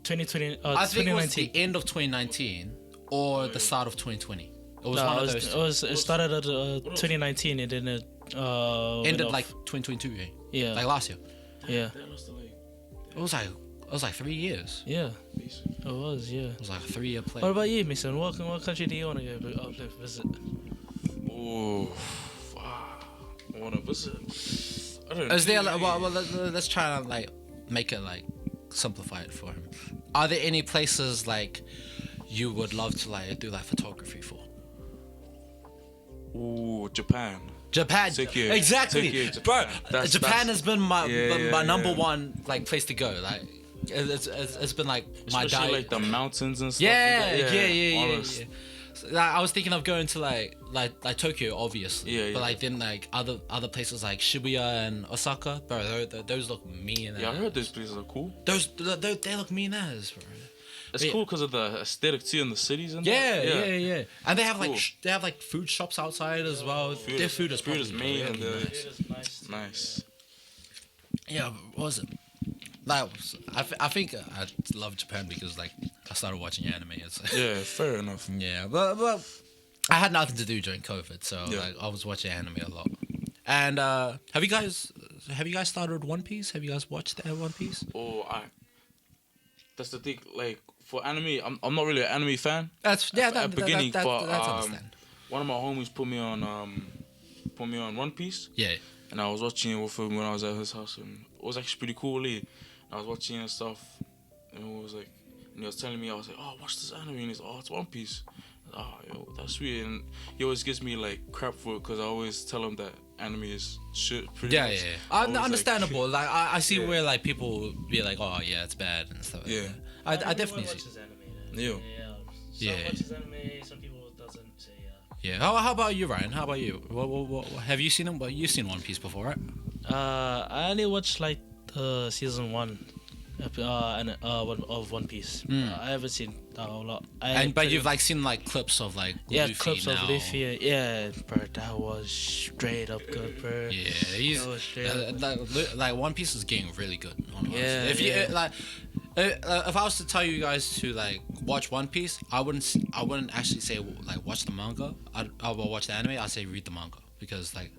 Speaker 1: 2020.
Speaker 2: I think it was
Speaker 1: 2019.
Speaker 2: the end of 2019 or the start of 2020. It was one of those.
Speaker 1: It started at 2019 and then it
Speaker 2: Ended
Speaker 1: went
Speaker 2: like
Speaker 1: off.
Speaker 2: 2022.
Speaker 1: Yeah.
Speaker 2: Like last year.
Speaker 1: Yeah.
Speaker 3: That lasted like
Speaker 2: It was like 3 years.
Speaker 1: Yeah.
Speaker 3: basically.
Speaker 1: It was. Yeah.
Speaker 2: It was like a 3-year play.
Speaker 1: What about you, Mason? What country do you want to go visit?
Speaker 3: Oh, fuck. I want to visit. I don't know.
Speaker 2: Is there like, well, let's try and like make it like simplify it for him. Are there any places like you would love to like do like photography for?
Speaker 3: Ooh, Japan.
Speaker 2: Japan.
Speaker 3: Tokyo.
Speaker 2: Exactly.
Speaker 3: Tokyo, Japan.
Speaker 2: Bro,
Speaker 3: That's-
Speaker 2: Japan has been my
Speaker 3: Yeah,
Speaker 2: number
Speaker 3: yeah.
Speaker 2: one like place to go. Like it's been like my
Speaker 3: Especially
Speaker 2: diet.
Speaker 3: like the mountains and stuff.
Speaker 2: Yeah,
Speaker 3: like that.
Speaker 2: yeah.
Speaker 3: honest.
Speaker 2: So, like, I was thinking of going to like Tokyo, obviously.
Speaker 3: Yeah,
Speaker 2: But
Speaker 3: yeah.
Speaker 2: like then like other places like Shibuya and Osaka, bro. Those look mean.
Speaker 3: Yeah, I heard those places are cool.
Speaker 2: They look mean as, bro.
Speaker 3: It's
Speaker 2: Yeah.
Speaker 3: cool because of the aesthetic too in the cities and
Speaker 2: Yeah,
Speaker 3: that.
Speaker 2: yeah. And they have like
Speaker 3: Cool.
Speaker 2: they have like food shops outside as well. Their food is probably
Speaker 3: main and
Speaker 2: really
Speaker 3: the
Speaker 2: nice.
Speaker 3: nice.
Speaker 2: Yeah, what was it? Like, I think I love Japan because like I started watching anime. It's
Speaker 3: Yeah, fair enough.
Speaker 2: yeah, but I had nothing to do during COVID, so
Speaker 3: Yeah.
Speaker 2: like I was watching anime a lot. And have you guys started One Piece? Have you guys watched One Piece?
Speaker 3: Oh, that's the thing. Like for anime, I'm not really an anime fan.
Speaker 2: That's
Speaker 3: At beginning, but
Speaker 2: that's understandable.
Speaker 3: one of my homies put me on One Piece,
Speaker 2: Yeah,
Speaker 3: and I was watching it with him when I was at his house, and it was actually pretty cool. I was watching it and stuff, and it was like, and he was telling me, I was like, oh, watch this anime, and he's, oh, it's One Piece. Oh, yo, that's sweet. And he always gives me like crap for it because I always tell him that anime is shit. Pretty
Speaker 2: yeah,
Speaker 3: much.
Speaker 2: yeah.
Speaker 3: Always, like,
Speaker 2: Understandable. Like I see
Speaker 3: Yeah.
Speaker 2: where like people be like, oh yeah, it's bad and stuff. Like
Speaker 3: Yeah.
Speaker 2: that. I definitely see.
Speaker 1: Watches anime,
Speaker 3: Yeah.
Speaker 1: Some
Speaker 2: Yeah.
Speaker 1: watches anime, some people doesn't. So yeah.
Speaker 2: Yeah. How about you, Ryan? How about you? What have you seen them? Well, you've seen One Piece before, right?
Speaker 1: I only watched like season 1 of One Piece. I haven't seen that a lot.
Speaker 2: But you've like seen like clips of like Luffy
Speaker 1: clips
Speaker 2: now.
Speaker 1: of Luffy. Yeah, bro, that was straight up good, bro.
Speaker 2: Yeah, he's
Speaker 1: That was straight up.
Speaker 2: like One Piece is getting really good. Honestly.
Speaker 1: Yeah,
Speaker 2: If you
Speaker 1: yeah.
Speaker 2: like, if I was to tell you guys to like watch One Piece, I wouldn't actually say like watch the manga. I will watch the anime. I'd say read the manga because like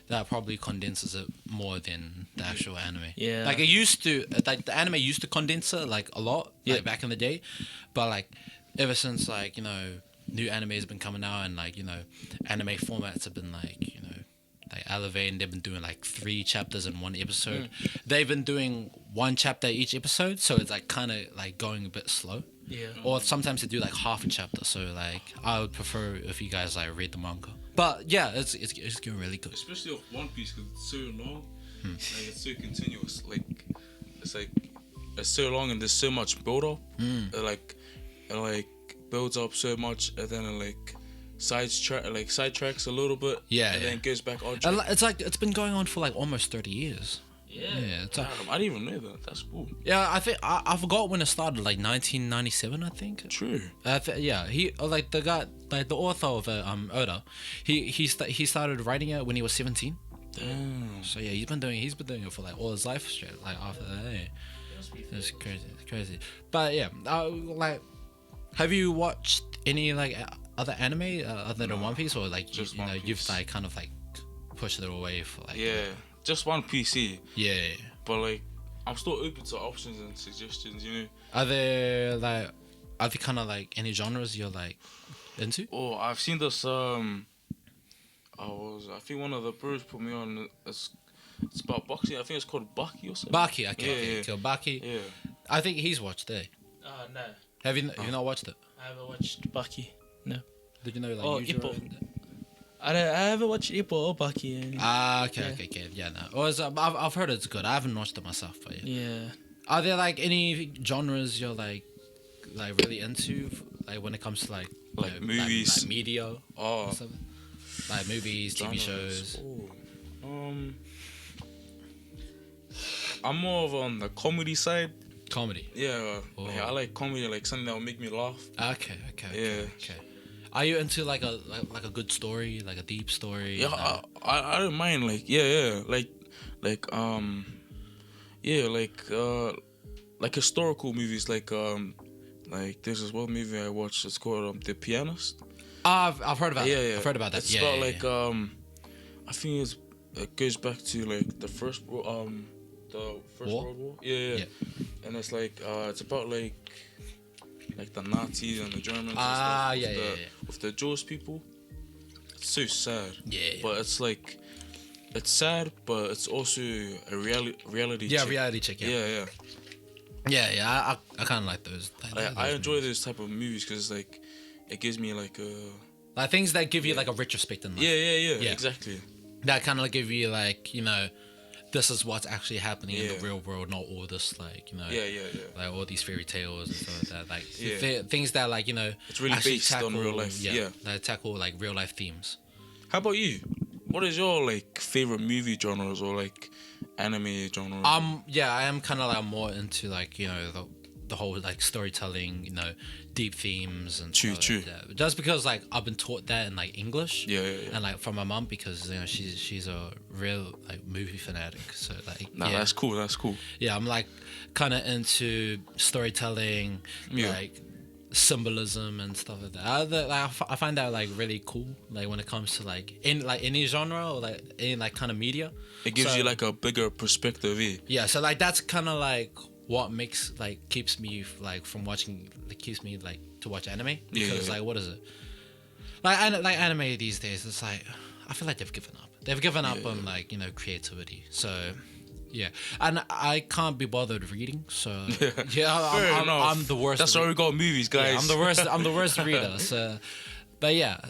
Speaker 2: that probably condenses it more than the actual anime.
Speaker 1: Yeah.
Speaker 2: Like it used to, like the anime used to condense it like a lot,
Speaker 1: Yeah.
Speaker 2: like back in the day, but like ever since like new anime has been coming out and like anime formats have been like like elevating. They've been doing like 3 chapters in one episode. They've been doing 1 chapter each episode, so it's like kind of like going a bit slow.
Speaker 1: Yeah.
Speaker 2: Or sometimes they do like half a chapter. So like I would prefer if you guys like read the manga. But yeah, it's getting really good.
Speaker 3: Especially of One Piece because it's so long, like it's so continuous. Like it's so long and there's so much build up. It like builds up so much and then it like sidetracks a little bit.
Speaker 2: Yeah,
Speaker 3: and
Speaker 2: yeah.
Speaker 3: then goes back on
Speaker 2: And
Speaker 3: track.
Speaker 2: like, it's like it's been going on for like almost 30 years. Yeah, it's like,
Speaker 3: Damn, I didn't even know that. That's cool.
Speaker 2: yeah. I think I forgot when it started, like 1997, I think.
Speaker 3: True.
Speaker 2: Yeah, he like the guy, like the author of Oda, he started writing it when he was 17.
Speaker 3: Damn.
Speaker 2: So yeah, he's been doing it for like all his life straight. Like after that, yeah. It's crazy. But yeah, like, have you watched any like other anime other than One Piece, or like
Speaker 3: Just
Speaker 2: you know
Speaker 3: One
Speaker 2: you've
Speaker 3: Piece.
Speaker 2: like kind of like pushed it away for like
Speaker 3: Yeah, just one PC.
Speaker 2: yeah.
Speaker 3: But like, I'm still open to options and suggestions. You know.
Speaker 2: Are there kind of like any genres you're like into?
Speaker 3: Oh, I've seen this. I think one of the bros put me on. It's about boxing. I think it's called Baki or something.
Speaker 2: Baki, okay,
Speaker 3: Yeah.
Speaker 2: Kill Baki.
Speaker 3: Yeah.
Speaker 2: I think he's watched it.
Speaker 1: No,
Speaker 2: Have you not watched it?
Speaker 1: I haven't watched Baki. No.
Speaker 2: Did you know like
Speaker 1: Oh,
Speaker 2: Yujiro
Speaker 1: Ippo.
Speaker 2: and-
Speaker 1: I haven't watched Ippo or Baki.
Speaker 2: Okay. Yeah, no. I've heard it's good. I haven't watched it myself, but yeah.
Speaker 1: Yeah.
Speaker 2: Are there like any genres you're like really into? like when it comes to like
Speaker 3: Like movies.
Speaker 2: like media,
Speaker 3: Oh,
Speaker 2: and stuff? Like movies, TV shows.
Speaker 3: I'm more of on the comedy side.
Speaker 2: Comedy.
Speaker 3: Yeah,
Speaker 2: Oh.
Speaker 3: I like comedy, like something that will make me laugh.
Speaker 2: Okay.
Speaker 3: Yeah.
Speaker 2: Are you into like a good story, like a deep story?
Speaker 3: Yeah, I don't mind. Like like historical movies. Like there's this one movie I watched. It's called The Pianist.
Speaker 2: I've heard about
Speaker 3: Yeah,
Speaker 2: that.
Speaker 3: yeah.
Speaker 2: I've heard about that.
Speaker 3: It's
Speaker 2: yeah,
Speaker 3: about
Speaker 2: yeah,
Speaker 3: like I think it goes back to like the first
Speaker 2: War?
Speaker 3: World War. Yeah. And it's like it's about like the Nazis and the Germans. And stuff with the Jewish people. It's so sad.
Speaker 2: Yeah.
Speaker 3: But it's like it's sad, but it's also a reality.
Speaker 2: Yeah,
Speaker 3: check.
Speaker 2: reality check. Yeah. I kind of like those.
Speaker 3: I enjoy those type of movies because like it gives me like
Speaker 2: things that give you like a retrospect in life.
Speaker 3: Yeah, exactly.
Speaker 2: That kind of like give you like, you know, this is what's actually happening in the real world, not all this like, you know, like all these fairy tales and stuff like that. Like things that like, you know,
Speaker 3: it's really based on real life. Yeah,
Speaker 2: that tackle like real life themes.
Speaker 3: How about you? What is your like favorite movie genres or like anime genre?
Speaker 2: I am kind of like more into like, you know, the whole like storytelling, you know, deep themes and
Speaker 3: True.
Speaker 2: like that. Just because like I've been taught that in like English,
Speaker 3: and
Speaker 2: like from my mum, because you know she's a real like movie fanatic. So like
Speaker 3: that's cool.
Speaker 2: Yeah, I'm like kind of into storytelling, like symbolism and stuff like that. I find that like really cool. Like when it comes to like in like any genre or like any like kind of media,
Speaker 3: it gives you like a bigger perspective.
Speaker 2: Yeah, so like that's kind of like what makes like keeps me like from watching, like keeps me like to watch anime, because like what is it like anime these days, it's like I feel like they've given up on like, you know, creativity. So yeah, and I can't be bothered reading, so I'm the worst.
Speaker 3: That's why we got movies, guys.
Speaker 2: Yeah, I'm the worst reader. So but yeah,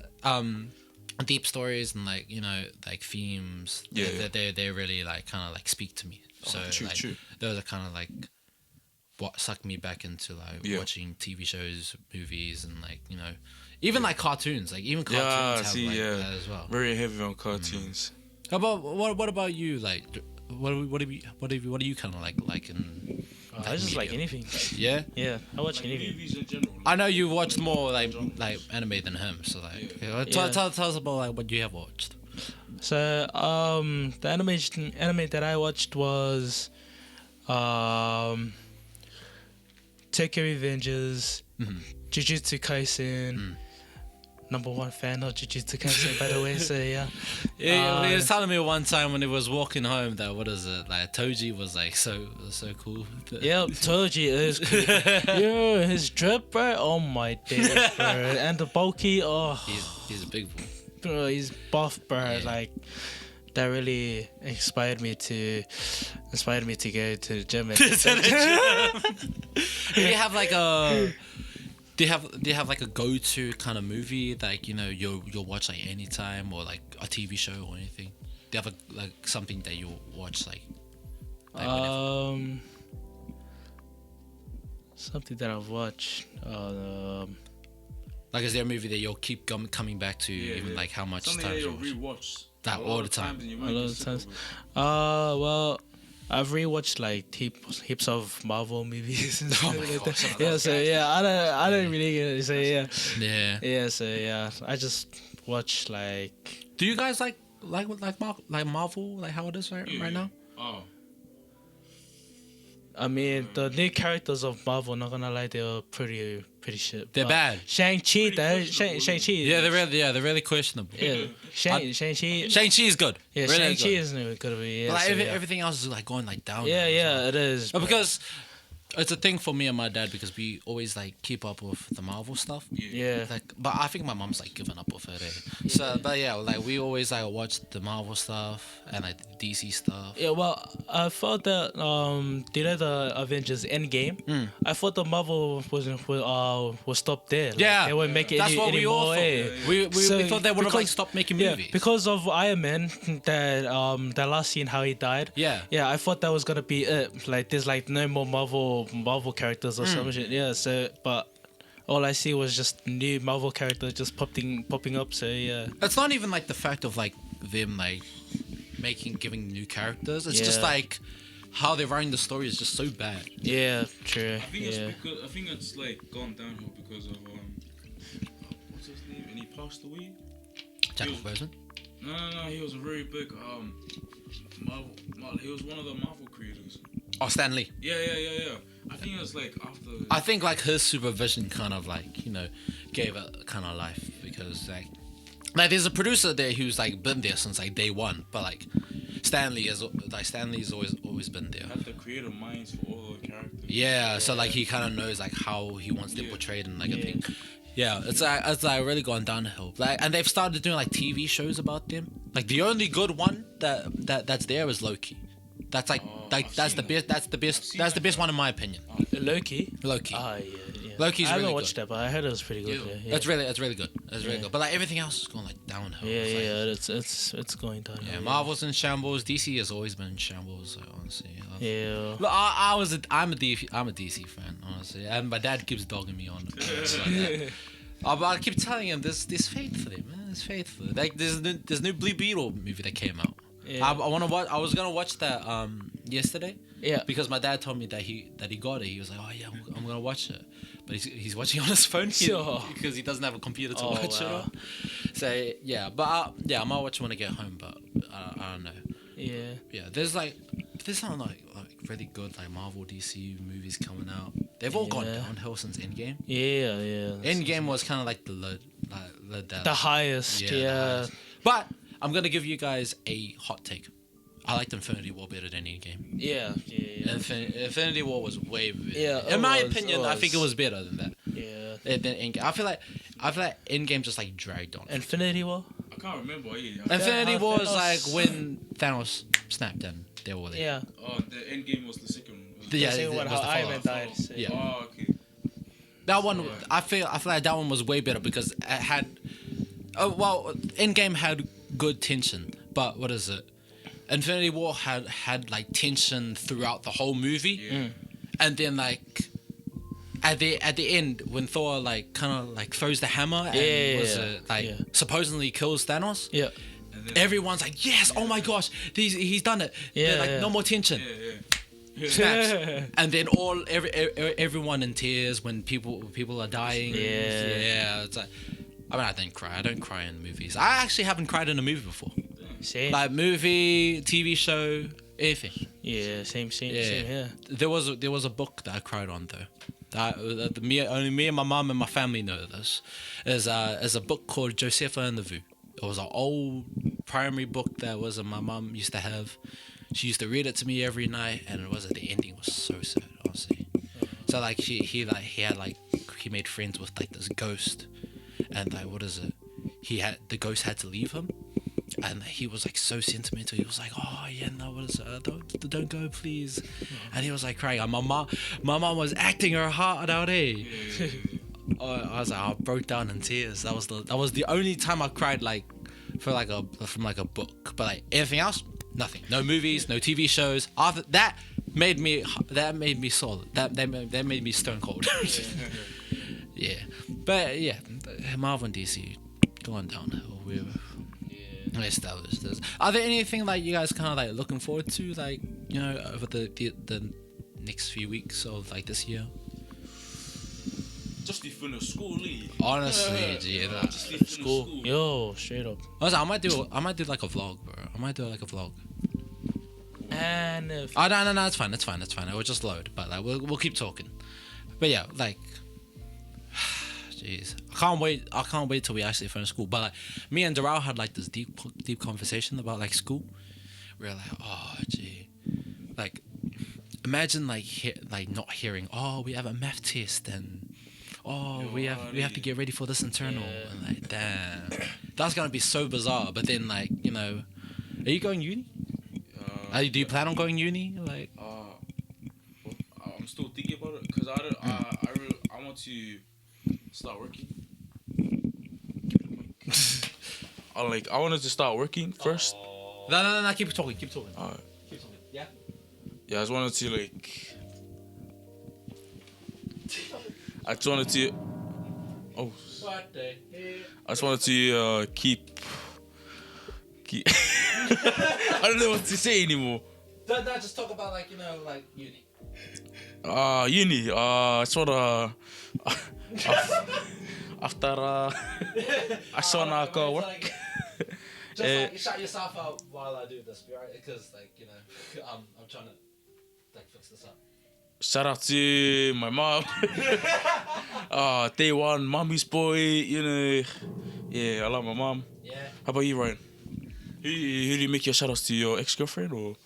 Speaker 2: deep stories and like, you know, like themes, they really like kind of like speak to me. So
Speaker 3: true.
Speaker 2: Those are kind of like what sucked me back into like watching TV shows, movies, and like, you know, even like cartoons. Like even cartoons have like that as well.
Speaker 3: Very heavy on cartoons.
Speaker 2: How about what about you? Like what do you kind of like in?
Speaker 1: I just like anything.
Speaker 2: Yeah.
Speaker 1: Yeah, I watch anything.
Speaker 3: Movies in general.
Speaker 2: I know you watched more like anime than him. So like, tell us about like what you have watched.
Speaker 1: So the anime that I watched was Tokyo Revengers, Jujutsu Kaisen. Number one fan of Jujutsu Kaisen, by the way. So yeah.
Speaker 2: He was telling me one time when he was walking home that what is it, like Toji was like so cool.
Speaker 1: Yep, Toji is cool. Yo, his drip, bro. Oh my days, bro. And the bulky. Oh,
Speaker 2: he's a big boy.
Speaker 1: Bro, he's buff, bro. Yeah. Like that really inspired me to go to the gym.
Speaker 2: Do you have like a Do you have like a go-to kind of movie that, like, you know, you'll watch like anytime, or like a TV show or anything? Do you have like something that you'll watch like
Speaker 1: something that I've watched.
Speaker 2: Like, is there a movie that you'll keep coming back to, even like how much
Speaker 3: something
Speaker 2: times
Speaker 3: that
Speaker 2: you
Speaker 3: you'll
Speaker 2: watch?
Speaker 3: rewatch
Speaker 2: That all the time.
Speaker 1: A lot of times. Well, I've rewatched like heaps of Marvel movies and stuff like that. Yeah, so yeah, I don't really say yeah. So yeah, I just watch like.
Speaker 2: Do you guys like Marvel, like how it is right now?
Speaker 3: Oh.
Speaker 1: I mean, the new characters of Marvel, not gonna lie, they're pretty shit.
Speaker 2: They're bad.
Speaker 1: Shang-Chi, though. Shang-Chi.
Speaker 2: Yeah, they're really questionable.
Speaker 1: Yeah, Shang-Chi.
Speaker 2: Shang-Chi is good.
Speaker 1: Yeah,
Speaker 2: really
Speaker 1: Shang-Chi
Speaker 2: good.
Speaker 1: isn't good. Yeah,
Speaker 2: But like,
Speaker 1: so,
Speaker 2: everything else is like going like down.
Speaker 1: Yeah,
Speaker 2: now,
Speaker 1: it is.
Speaker 2: Because it's a thing for me and my dad, because we always like keep up with the Marvel stuff.
Speaker 1: Yeah.
Speaker 2: Like, but I think my mom's like given up with it. So, but yeah, like we always like watch the Marvel stuff and like the DC stuff.
Speaker 1: Yeah, well, I thought that you know the Avengers Endgame. I thought the Marvel was stopped there. Like,
Speaker 2: Yeah,
Speaker 1: they wouldn't make it
Speaker 2: that's what we all
Speaker 1: anymore.
Speaker 2: thought. We thought they would have like stopped making movies.
Speaker 1: Because of Iron Man, that last scene how he died.
Speaker 2: Yeah,
Speaker 1: I thought that was gonna be it. Like there's like no more Marvel characters or some shit. Yeah, so but all I see was just new Marvel characters just popping up. So yeah.
Speaker 2: It's not even like the fact of like them like giving new characters. It's just like how they're writing the story is just so bad.
Speaker 1: Yeah, true.
Speaker 3: I think it's because I think it's like gone downhill because of what's his name? And he passed away.
Speaker 2: Jack Person?
Speaker 3: No. He was a very big Marvel. He was one of the Marvel creators.
Speaker 2: Oh, Stan Lee.
Speaker 3: Yeah. I think it was like after.
Speaker 2: I think like his supervision kind of like gave it kind of life because like there's a producer there who's like been there since like day one, but like Stanley's always been there.
Speaker 3: Had the creative minds for all the characters.
Speaker 2: Yeah, so like he kind of knows like how he wants them portrayed and like a thing. Yeah, it's like really gone downhill. Like, and they've started doing like TV shows about them. Like the only good one that's there is Loki. That's that's the best one in my opinion.
Speaker 1: Loki.
Speaker 2: Ah,
Speaker 1: yeah.
Speaker 2: Loki's
Speaker 1: I haven't
Speaker 2: really
Speaker 1: watched
Speaker 2: good.
Speaker 1: that, but I heard it was pretty good. Yeah.
Speaker 2: It's really good. It's really good. But like everything else is going like downhill.
Speaker 1: It's going downhill.
Speaker 2: Yeah, Marvel's in shambles. DC has always been in shambles. Honestly.
Speaker 1: Yeah.
Speaker 2: Look, I'm a DC fan, honestly, and my dad keeps dogging me on it. But I keep telling him there's faith for them, man. There's faith for them. Like there's new Blue Beetle movie that came out.
Speaker 1: Yeah.
Speaker 2: I want to watch. I was gonna watch that yesterday.
Speaker 1: Yeah.
Speaker 2: Because my dad told me that he got it. He was like, oh yeah, I'm gonna watch it. But he's watching on his phone because he doesn't have a computer to watch it on. So yeah, but I might watch it when I get home. But I don't know.
Speaker 1: Yeah.
Speaker 2: Yeah, there's some like really good like Marvel DC movies coming out. They've all gone downhill since Endgame.
Speaker 1: Yeah.
Speaker 2: Endgame was kind of like the
Speaker 1: highest.
Speaker 2: The highest. But I'm gonna give you guys a hot take. I liked Infinity War better than Endgame.
Speaker 1: Yeah.
Speaker 2: Infinity War was way better.
Speaker 1: Yeah,
Speaker 2: in my opinion, I think it was better than that.
Speaker 1: Yeah.
Speaker 2: Than Endgame. I feel like Endgame just like dragged on.
Speaker 1: Infinity War.
Speaker 3: I can't remember.
Speaker 2: Infinity War was like when Thanos snapped and they were all there.
Speaker 1: Yeah.
Speaker 3: Oh, the Endgame was the second one.
Speaker 1: The second one, how Iron Man died. So.
Speaker 2: Yeah.
Speaker 3: Oh, okay.
Speaker 2: That one, I feel like that one was way better because it had. Endgame had good tension, but what is it? Infinity War had like tension throughout the whole movie, and then like at the end when Thor like kind of like throws the hammer and supposedly kills Thanos.
Speaker 1: Yeah.
Speaker 2: Everyone's like, yes, oh my gosh, he's done it.
Speaker 1: Yeah,
Speaker 2: like no more tension. Snaps. And then everyone in tears when people are dying. Yeah. It's like, I mean, I didn't cry. I don't cry in movies. I actually haven't cried in a movie before.
Speaker 1: Same.
Speaker 2: Like movie, TV show, anything.
Speaker 1: Yeah, same here.
Speaker 2: There was a book that I cried on though. Only me and my mum and my family know this. Is a book called Josepha and the Vu. It was an old primary book that my mum used to have. She used to read it to me every night, and the ending was so sad, honestly. So like he made friends with like this ghost, and like the ghost had to leave him. And he was like so sentimental. He was like, "Oh yeah, no, what is it? Don't go, please." And he was like crying. And my mom was acting her heart out. I was like, I broke down in tears. That was the only time I cried like from like a book. But like anything else, nothing. No movies, no TV shows. After that made me solid. That made me stone cold. Yeah, but yeah, Marvel and DC going downhill. I established this. Are there anything like you guys kind of like looking forward to, like over the next few weeks of like this year?
Speaker 3: Just to finish school,
Speaker 2: honestly,
Speaker 3: just to finish school.
Speaker 1: Yo, straight up.
Speaker 2: I might do like a vlog, bro. I might do like a vlog.
Speaker 1: And
Speaker 2: no, it's fine. It will just load, but like we'll keep talking. But yeah, like. Jeez, I can't wait till we actually finish school. But like, me and Darrell had like this deep conversation about like school. We were like, oh gee, like imagine like not hearing, oh we have a math test and we have to get ready for this internal and like damn, that's gonna be so bizarre. But then like are you going uni? Do you plan on going uni? Like,
Speaker 3: I'm still thinking about it because I want to. Start working. I wanted to start working first.
Speaker 2: No, keep talking.
Speaker 3: Alright.
Speaker 2: Keep talking. Yeah.
Speaker 3: Yeah, I just wanted to Oh,
Speaker 2: What the hell?
Speaker 3: I just wanted to keep. I don't know what to say anymore.
Speaker 2: Don't just talk about like like uni.
Speaker 3: Uni. I sort of after I saw now go work.
Speaker 2: Like, just like shut yourself out while I do this, right? Because like I'm trying to like fix this up.
Speaker 3: Shout out to my mom. Day one, mommy's boy. Yeah, I love my mom.
Speaker 2: Yeah.
Speaker 3: How about you, Ryan? Who do you make your shout outs to, your ex-girlfriend or?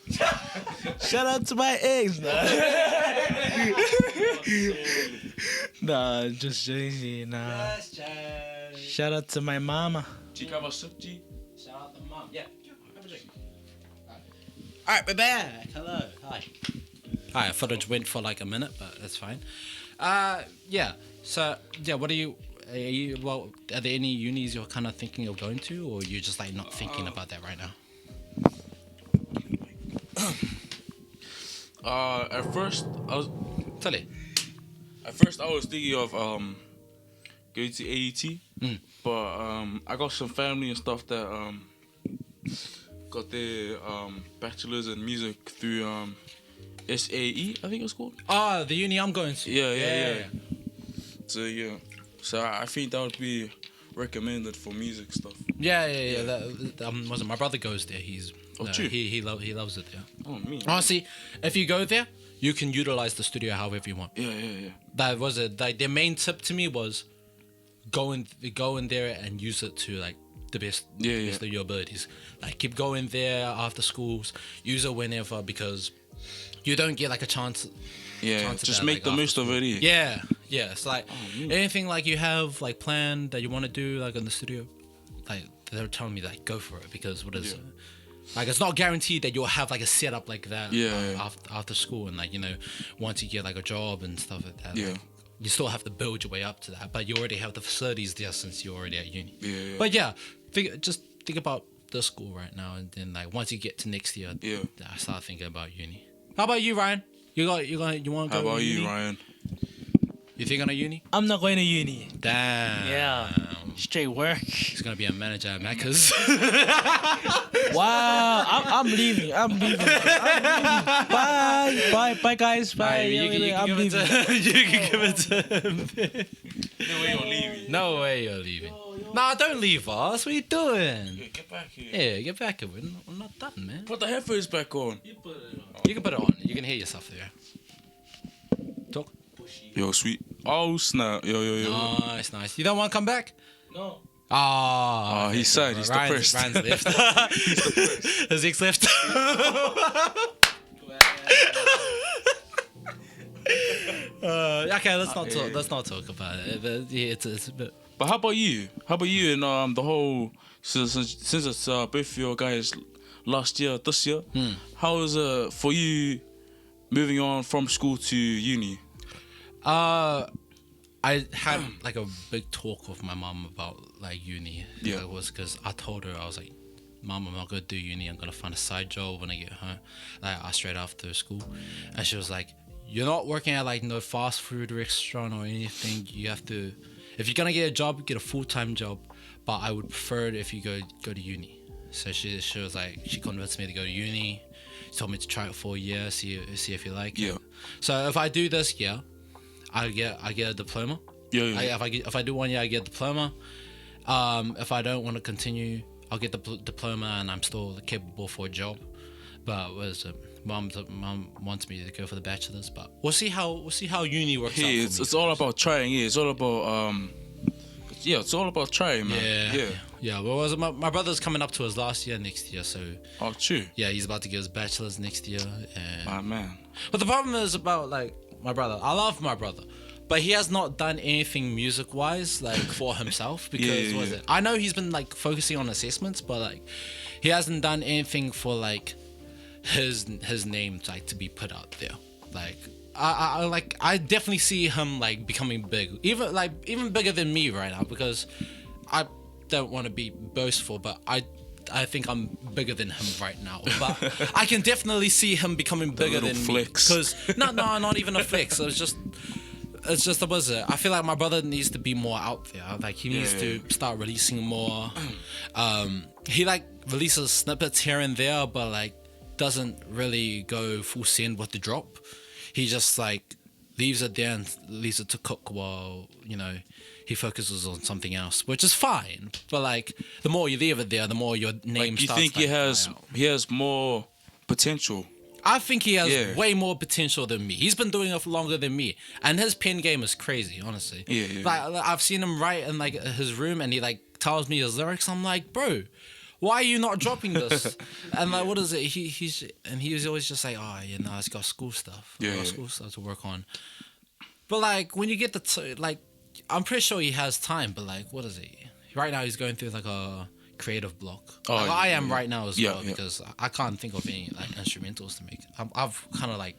Speaker 1: Shout out to my ex. Nah, just joking. Nah.
Speaker 2: Just joking.
Speaker 1: Shout out to my mama.
Speaker 3: Shout
Speaker 2: Shout out to mom. Yeah. Have a drink. Alright, we're back. Hello. Hi. Alright, footage went for like a minute, but that's fine. Yeah. So, yeah, what are you, are there any unis you're kind of thinking of going to, or you're just like not thinking about that right now?
Speaker 3: At first I was thinking of going to AET, but I got some family and stuff that got their bachelors in music through SAE, I think it's called.
Speaker 2: Oh, the uni I'm going to.
Speaker 3: Yeah. So I think that would be recommended for music stuff.
Speaker 2: Yeah. That wasn't my brother goes there. He's
Speaker 3: true.
Speaker 2: He loves it there.
Speaker 3: Oh, me.
Speaker 2: Honestly, if you go there, you can utilize the studio however you want.
Speaker 3: Yeah.
Speaker 2: That was it. Like their main tip to me was go in there and use it to like the best of your abilities. Like keep going there after schools, use it whenever, because you don't get like a chance.
Speaker 3: Yeah, just make the most of it.
Speaker 2: Yeah. It's like anything like you have like planned that you want to do like in the studio, like they're telling me like go for it, because like it's not guaranteed that you'll have like a setup like that after school, and like once you get like a job and stuff like that. Like, you still have to build your way up to that, but you already have the facilities there since you're already at uni. But just think about the school right now, and then like once you get to next year, I start thinking about uni. How about you, Ryan? You want to go?
Speaker 3: How about
Speaker 2: to uni?
Speaker 3: you, Ryan?
Speaker 2: You think on a uni?
Speaker 1: I'm not going to uni.
Speaker 2: Damn.
Speaker 1: Yeah. Straight work.
Speaker 2: He's gonna be a manager at Macca's.
Speaker 1: Wow. I'm leaving. Bye, guys. Bye. I'm leaving.
Speaker 2: You can give it to him.
Speaker 3: No way you're leaving.
Speaker 2: No way you're leaving. Nah, don't leave us. What are you doing?
Speaker 3: Yeah, get back here.
Speaker 2: Yeah, get back here. We're not done, man.
Speaker 3: Put the headphones back on.
Speaker 2: You can put it on. You can hear yourself there. Talk.
Speaker 3: Yo, sweet. Oh, snap. Yo.
Speaker 2: Nice. You don't want to come back?
Speaker 1: No.
Speaker 2: Oh,
Speaker 3: he's sad. He's depressed.
Speaker 2: Ryan's left. His ex left. Okay, let's not talk about it. But yeah, it's a bit.
Speaker 3: But how about you? How about you and the whole since it's both of your guys last year, this year? How is it for you moving on from school to uni?
Speaker 2: I had like a big talk with my mom about like uni.
Speaker 3: Yeah.
Speaker 2: It was because I told her, I was like, Mom, I'm not gonna do uni. I'm gonna find a side job when I get home, like straight after school. And she was like, you're not working at like no fast food restaurant or anything. You have to, if you're gonna get a job, get a full-time job. But I would prefer it if you go to uni. So she was like, she convinced me to go to uni. She told me to try it for a year, see if you like it. So if I do this year, I get a diploma. If I do 1 year, I get a diploma. If I don't want to continue, I'll get the diploma and I'm still capable for a job. But mom wants me to go for the bachelor's. But we'll see how uni works out.
Speaker 3: It's all about trying. Yeah, it's all about it's all about trying, man.
Speaker 2: Yeah. Well, my brother's coming up to his last year next year, so.
Speaker 3: Oh, true.
Speaker 2: Yeah, he's about to get his bachelor's next year.
Speaker 3: My man.
Speaker 2: But the problem is about like my brother. I love my brother, but he has not done anything music-wise like for himself because I know he's been like focusing on assessments, but like he hasn't done anything for like his name like to be put out there. Like I definitely see him like becoming big, even bigger than me right now, because I don't want to be boastful, but I think I'm bigger than him right now, but I can definitely see him becoming bigger than
Speaker 3: flex.
Speaker 2: me. Because not even a flex. It was just it's just the buzzer. I feel like my brother needs to be more out there. Like he needs to start releasing more. He like releases snippets here and there, but like doesn't really go full send with the drop. He just like leaves it there and leaves it to cook while, you know, he focuses on something else, which is fine. But like the more you leave it there, the more your name
Speaker 3: Like, you
Speaker 2: starts.
Speaker 3: think he has more potential?
Speaker 2: I think he has way more potential than me. He's been doing it for longer than me, and his pen game is crazy, honestly. Like I've seen him write in like his room, and he like tells me his lyrics. I'm like, bro, why are you not dropping this? And like, what is it? He was always just like, oh, yeah, no, it's got school stuff. School stuff to work on. But like, when you get like, I'm pretty sure he has time. But like, what is it? Right now, he's going through like a creative block. Like, I am right now as well, because I can't think of any like instrumentals to make. I've kind of like,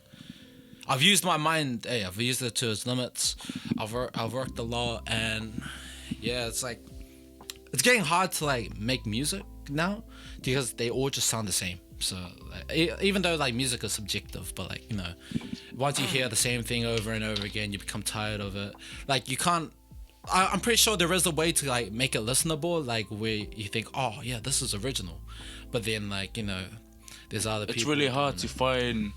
Speaker 2: I've used my mind. Hey, I've used it to its limits. I've worked a lot, and yeah, it's like, it's getting hard to like make music now because they all just sound the same. So like, even though like music is subjective, but like, you know, once you hear the same thing over and over again, you become tired of it. Like, you can't. I'm pretty sure there is a way to like make it listenable, like where you think, oh yeah, this is original, but then like, you know, there's other people.
Speaker 3: It's really hard to find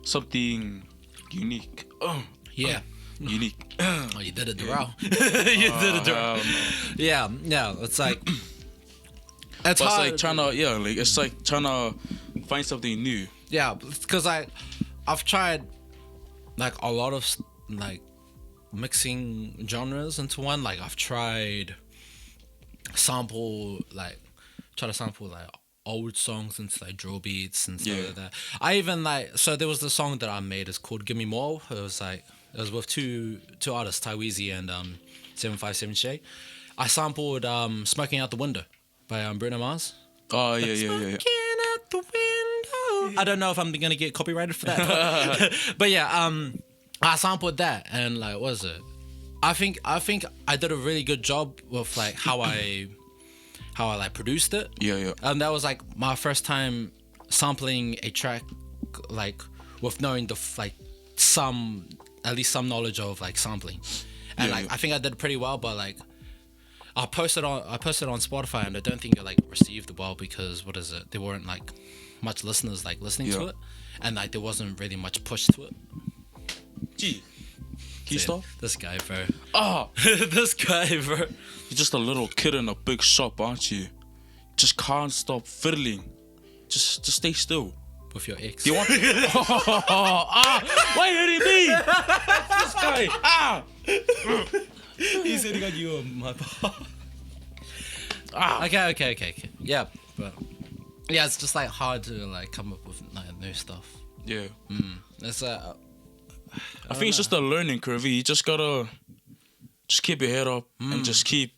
Speaker 3: something unique. Unique.
Speaker 2: Oh, you did it, Darrell. You did it, Darrell. Yeah, it's like, it's hard.
Speaker 3: It's like trying to, it's like trying to find something new.
Speaker 2: Yeah, because I've tried like a lot of like mixing genres into one. Like I've tried to sample like old songs into like drill beats and stuff like that. I even like, so there was the song that I made, it's called Gimme More. It was with two artists, P-EZY and 757 Shay. I sampled Smoking Out the Window by Bruno Mars.
Speaker 3: Oh yeah.
Speaker 2: Smoking out the window. I don't know if I'm gonna get copyrighted for that. But yeah, I sampled that, and like, what is it? I think I did a really good job with like how I like produced it.
Speaker 3: Yeah.
Speaker 2: And that was like my first time sampling a track, like with knowing at least some knowledge of like sampling. And I think I did pretty well, but like I posted on Spotify, and I don't think it like received well because there weren't like much listeners like listening to it, and like there wasn't really much push to it.
Speaker 3: Gee, can you stop?
Speaker 2: This guy, bro.
Speaker 3: Oh,
Speaker 2: this guy, bro.
Speaker 3: You're just a little kid in a big shop, aren't you? Just can't stop fiddling. Just stay still.
Speaker 2: With your ex.
Speaker 3: Do you want? Why did he leave? This guy.
Speaker 2: He's hitting on you on my part. Okay. Yeah, but yeah, it's just like hard to like come up with like, new stuff.
Speaker 3: Yeah.
Speaker 2: It's
Speaker 3: I think it's just a learning curve. You just gotta just keep your head up and just keep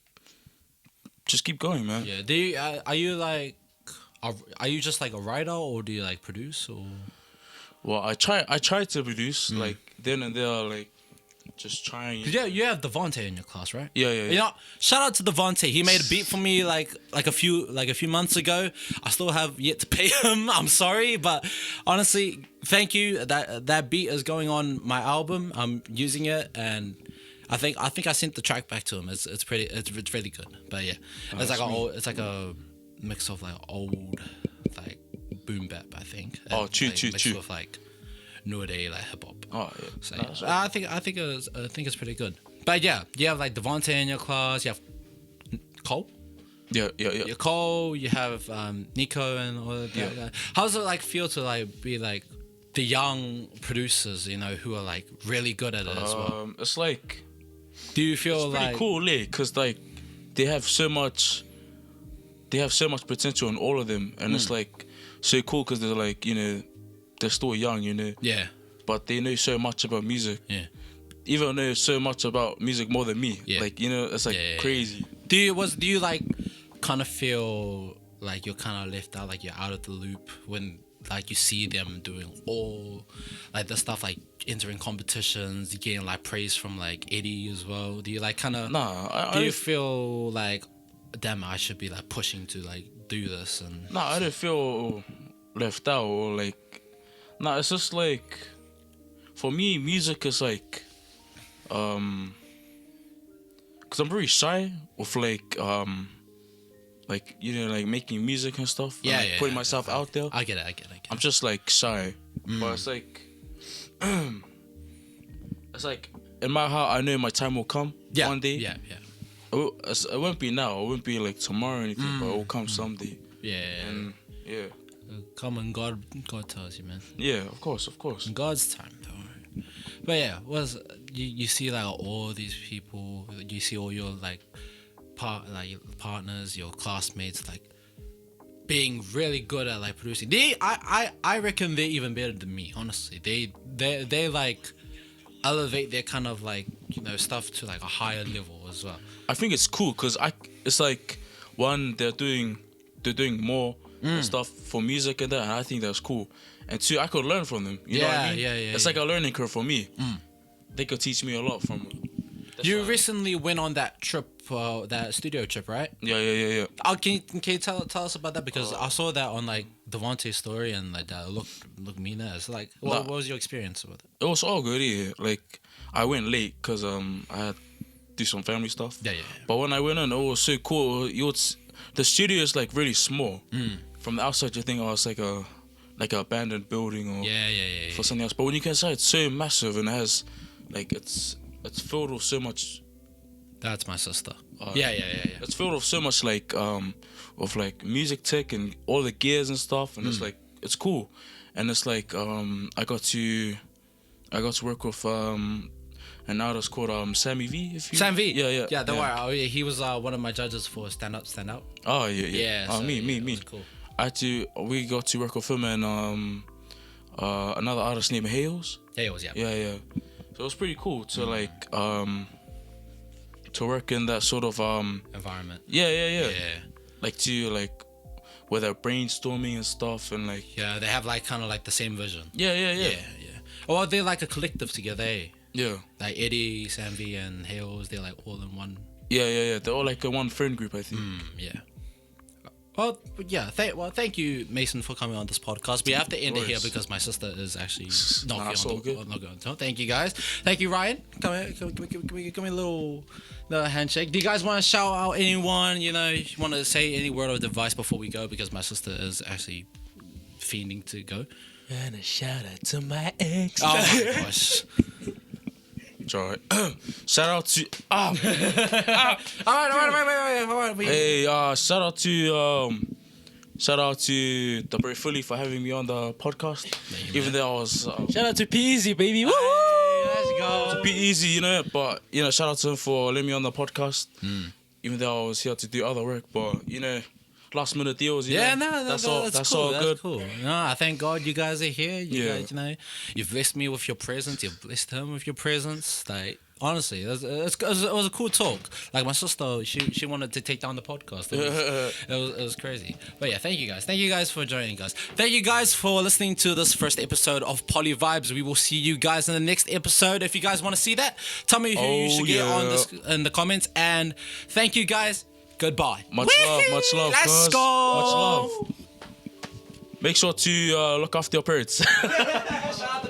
Speaker 3: going, man.
Speaker 2: Yeah. Do you are you just like a writer, or do you like produce, or?
Speaker 3: Well, I try to produce like then and there, like just trying.
Speaker 2: Yeah, you have Devontae in your class, right?
Speaker 3: Yeah.
Speaker 2: You know, shout out to Devontae. He made a beat for me like a few months ago. I still have yet to pay him. I'm sorry, but honestly, thank you. That beat is going on my album. I'm using it, and I think I sent the track back to him. It's really good. But yeah, it's like a mix of like old like boom bap, I think.
Speaker 3: Oh, true.
Speaker 2: With like new day like hip hop.
Speaker 3: Oh yeah.
Speaker 2: So I think it's pretty good. But yeah, you have like Devontae in your class. You have Cole.
Speaker 3: Yeah.
Speaker 2: You Cole. You have Nico and all that. Yeah. How does it like feel to like be like the young producers, you know, who are like really good at it as well?
Speaker 3: It's like.
Speaker 2: Do you feel
Speaker 3: it's pretty cool, because like they have so much potential in all of them, and it's like so cool because they're like, you know, they're still young, you know.
Speaker 2: Yeah.
Speaker 3: But they know so much about music.
Speaker 2: Yeah.
Speaker 3: Even know so much about music more than me.
Speaker 2: Yeah.
Speaker 3: Like, you know, it's like crazy.
Speaker 2: Do you like kind of feel like you're kind of left out, like you're out of the loop when like you see them doing all like the stuff, like entering competitions, getting like praise from like Eddie as well? Do you like kind of do you feel like, damn, I should be like pushing to like do this? And
Speaker 3: I don't feel left out or like, it's just like, for me, music is like Cause I'm very shy with like you know, like making music and stuff.
Speaker 2: Yeah,
Speaker 3: and, like,
Speaker 2: yeah,
Speaker 3: putting
Speaker 2: yeah,
Speaker 3: myself out there.
Speaker 2: I get it.
Speaker 3: I'm just like shy, but it's like, it's like in my heart, I know my time will come one day.
Speaker 2: Yeah.
Speaker 3: It won't be now. It won't be like tomorrow or anything, but it will come someday.
Speaker 2: Yeah.
Speaker 3: And yeah,
Speaker 2: Come on, God tells you, man.
Speaker 3: yeah, of course.
Speaker 2: In God's time, though. But yeah, you see like all these people, you see all your like partners, your classmates, like being really good at like producing. I reckon they're even better than me. Honestly, they like elevate their kind of like, you know, stuff to like a higher level as well.
Speaker 3: I think it's cool because it's like one, they're doing more stuff for music and that, and I think that's cool. And two, I could learn from them. You know what I mean?
Speaker 2: Yeah.
Speaker 3: It's like a learning curve for me. They could teach me a lot from.
Speaker 2: You recently went on that trip, that studio trip, right?
Speaker 3: Yeah.
Speaker 2: Oh, can you tell us about that? Because I saw that on like Devontae's story and like that look mean as like what was your experience with it?
Speaker 3: It was all good. Yeah, like I went late because I had to do some family stuff.
Speaker 2: Yeah.
Speaker 3: But when I went in, it was so cool. The studio is like really small. From the outside, you think, oh, it's like a abandoned building or for something else. But when you get inside, it's so massive and it has like it's filled with so much.
Speaker 2: That's my sister. Yeah.
Speaker 3: It's filled with so much like of like music tech and all the gears and stuff, and it's like it's cool, and it's like I got to work with an artist called Sammy V.
Speaker 2: Sam V.
Speaker 3: Yeah.
Speaker 2: Don't worry. Oh yeah, he was one of my judges for Stand Up.
Speaker 3: Oh yeah.
Speaker 2: So,
Speaker 3: me.
Speaker 2: It was cool.
Speaker 3: We got to work with him and another artist named Hales.
Speaker 2: Hales, yeah.
Speaker 3: Yeah. So it was pretty cool to like to work in that sort of
Speaker 2: environment.
Speaker 3: Yeah. Like to like where they're brainstorming and stuff and like
Speaker 2: they have like kind of like the same vision.
Speaker 3: Yeah.
Speaker 2: Well, they're like a collective together.
Speaker 3: Yeah.
Speaker 2: Like Eddie, Sam V, and Hales, they're like all in one.
Speaker 3: Yeah. They're all like a one friend group, I think.
Speaker 2: Yeah. Well, yeah. Thank you, Mason, for coming on this podcast. We have to end it here because my sister is actually not going to. Thank you, guys. Thank you, Ryan. Come here. Give me a little handshake. Do you guys want to shout out anyone? You know, you want to say any word of advice before we go? Because my sister is actually fiending to go.
Speaker 1: And a shout out to my ex.
Speaker 2: Oh my gosh.
Speaker 3: Alright. Shout out to
Speaker 2: All right.
Speaker 3: Hey, shout out to the Brave Fully for having me on the podcast. Even though I was
Speaker 1: Shout out to P-EZY, baby. Woo!
Speaker 2: Let's go.
Speaker 3: to P-EZY, you know, but you know, shout out to him for letting me on the podcast. Even though I was here to do other work, but you know, last minute deals. That's cool. Good.
Speaker 2: That's cool. No, I thank God you guys are here. You guys, you know, you've blessed me with your presence. You've blessed him with your presence. Like, honestly, it was a cool talk. Like, my sister, she wanted to take down the podcast. It was crazy. But yeah, thank you guys. Thank you guys for joining us. Thank you guys for listening to this first episode of Poly Vibes. We will see you guys in the next episode. If you guys want to see that, tell me who you should get on this in the comments. And thank you guys. Goodbye.
Speaker 3: Much love.
Speaker 2: Let's
Speaker 3: cuz.
Speaker 2: go.
Speaker 3: Much love. Make sure to look after your parents.
Speaker 2: Shout out to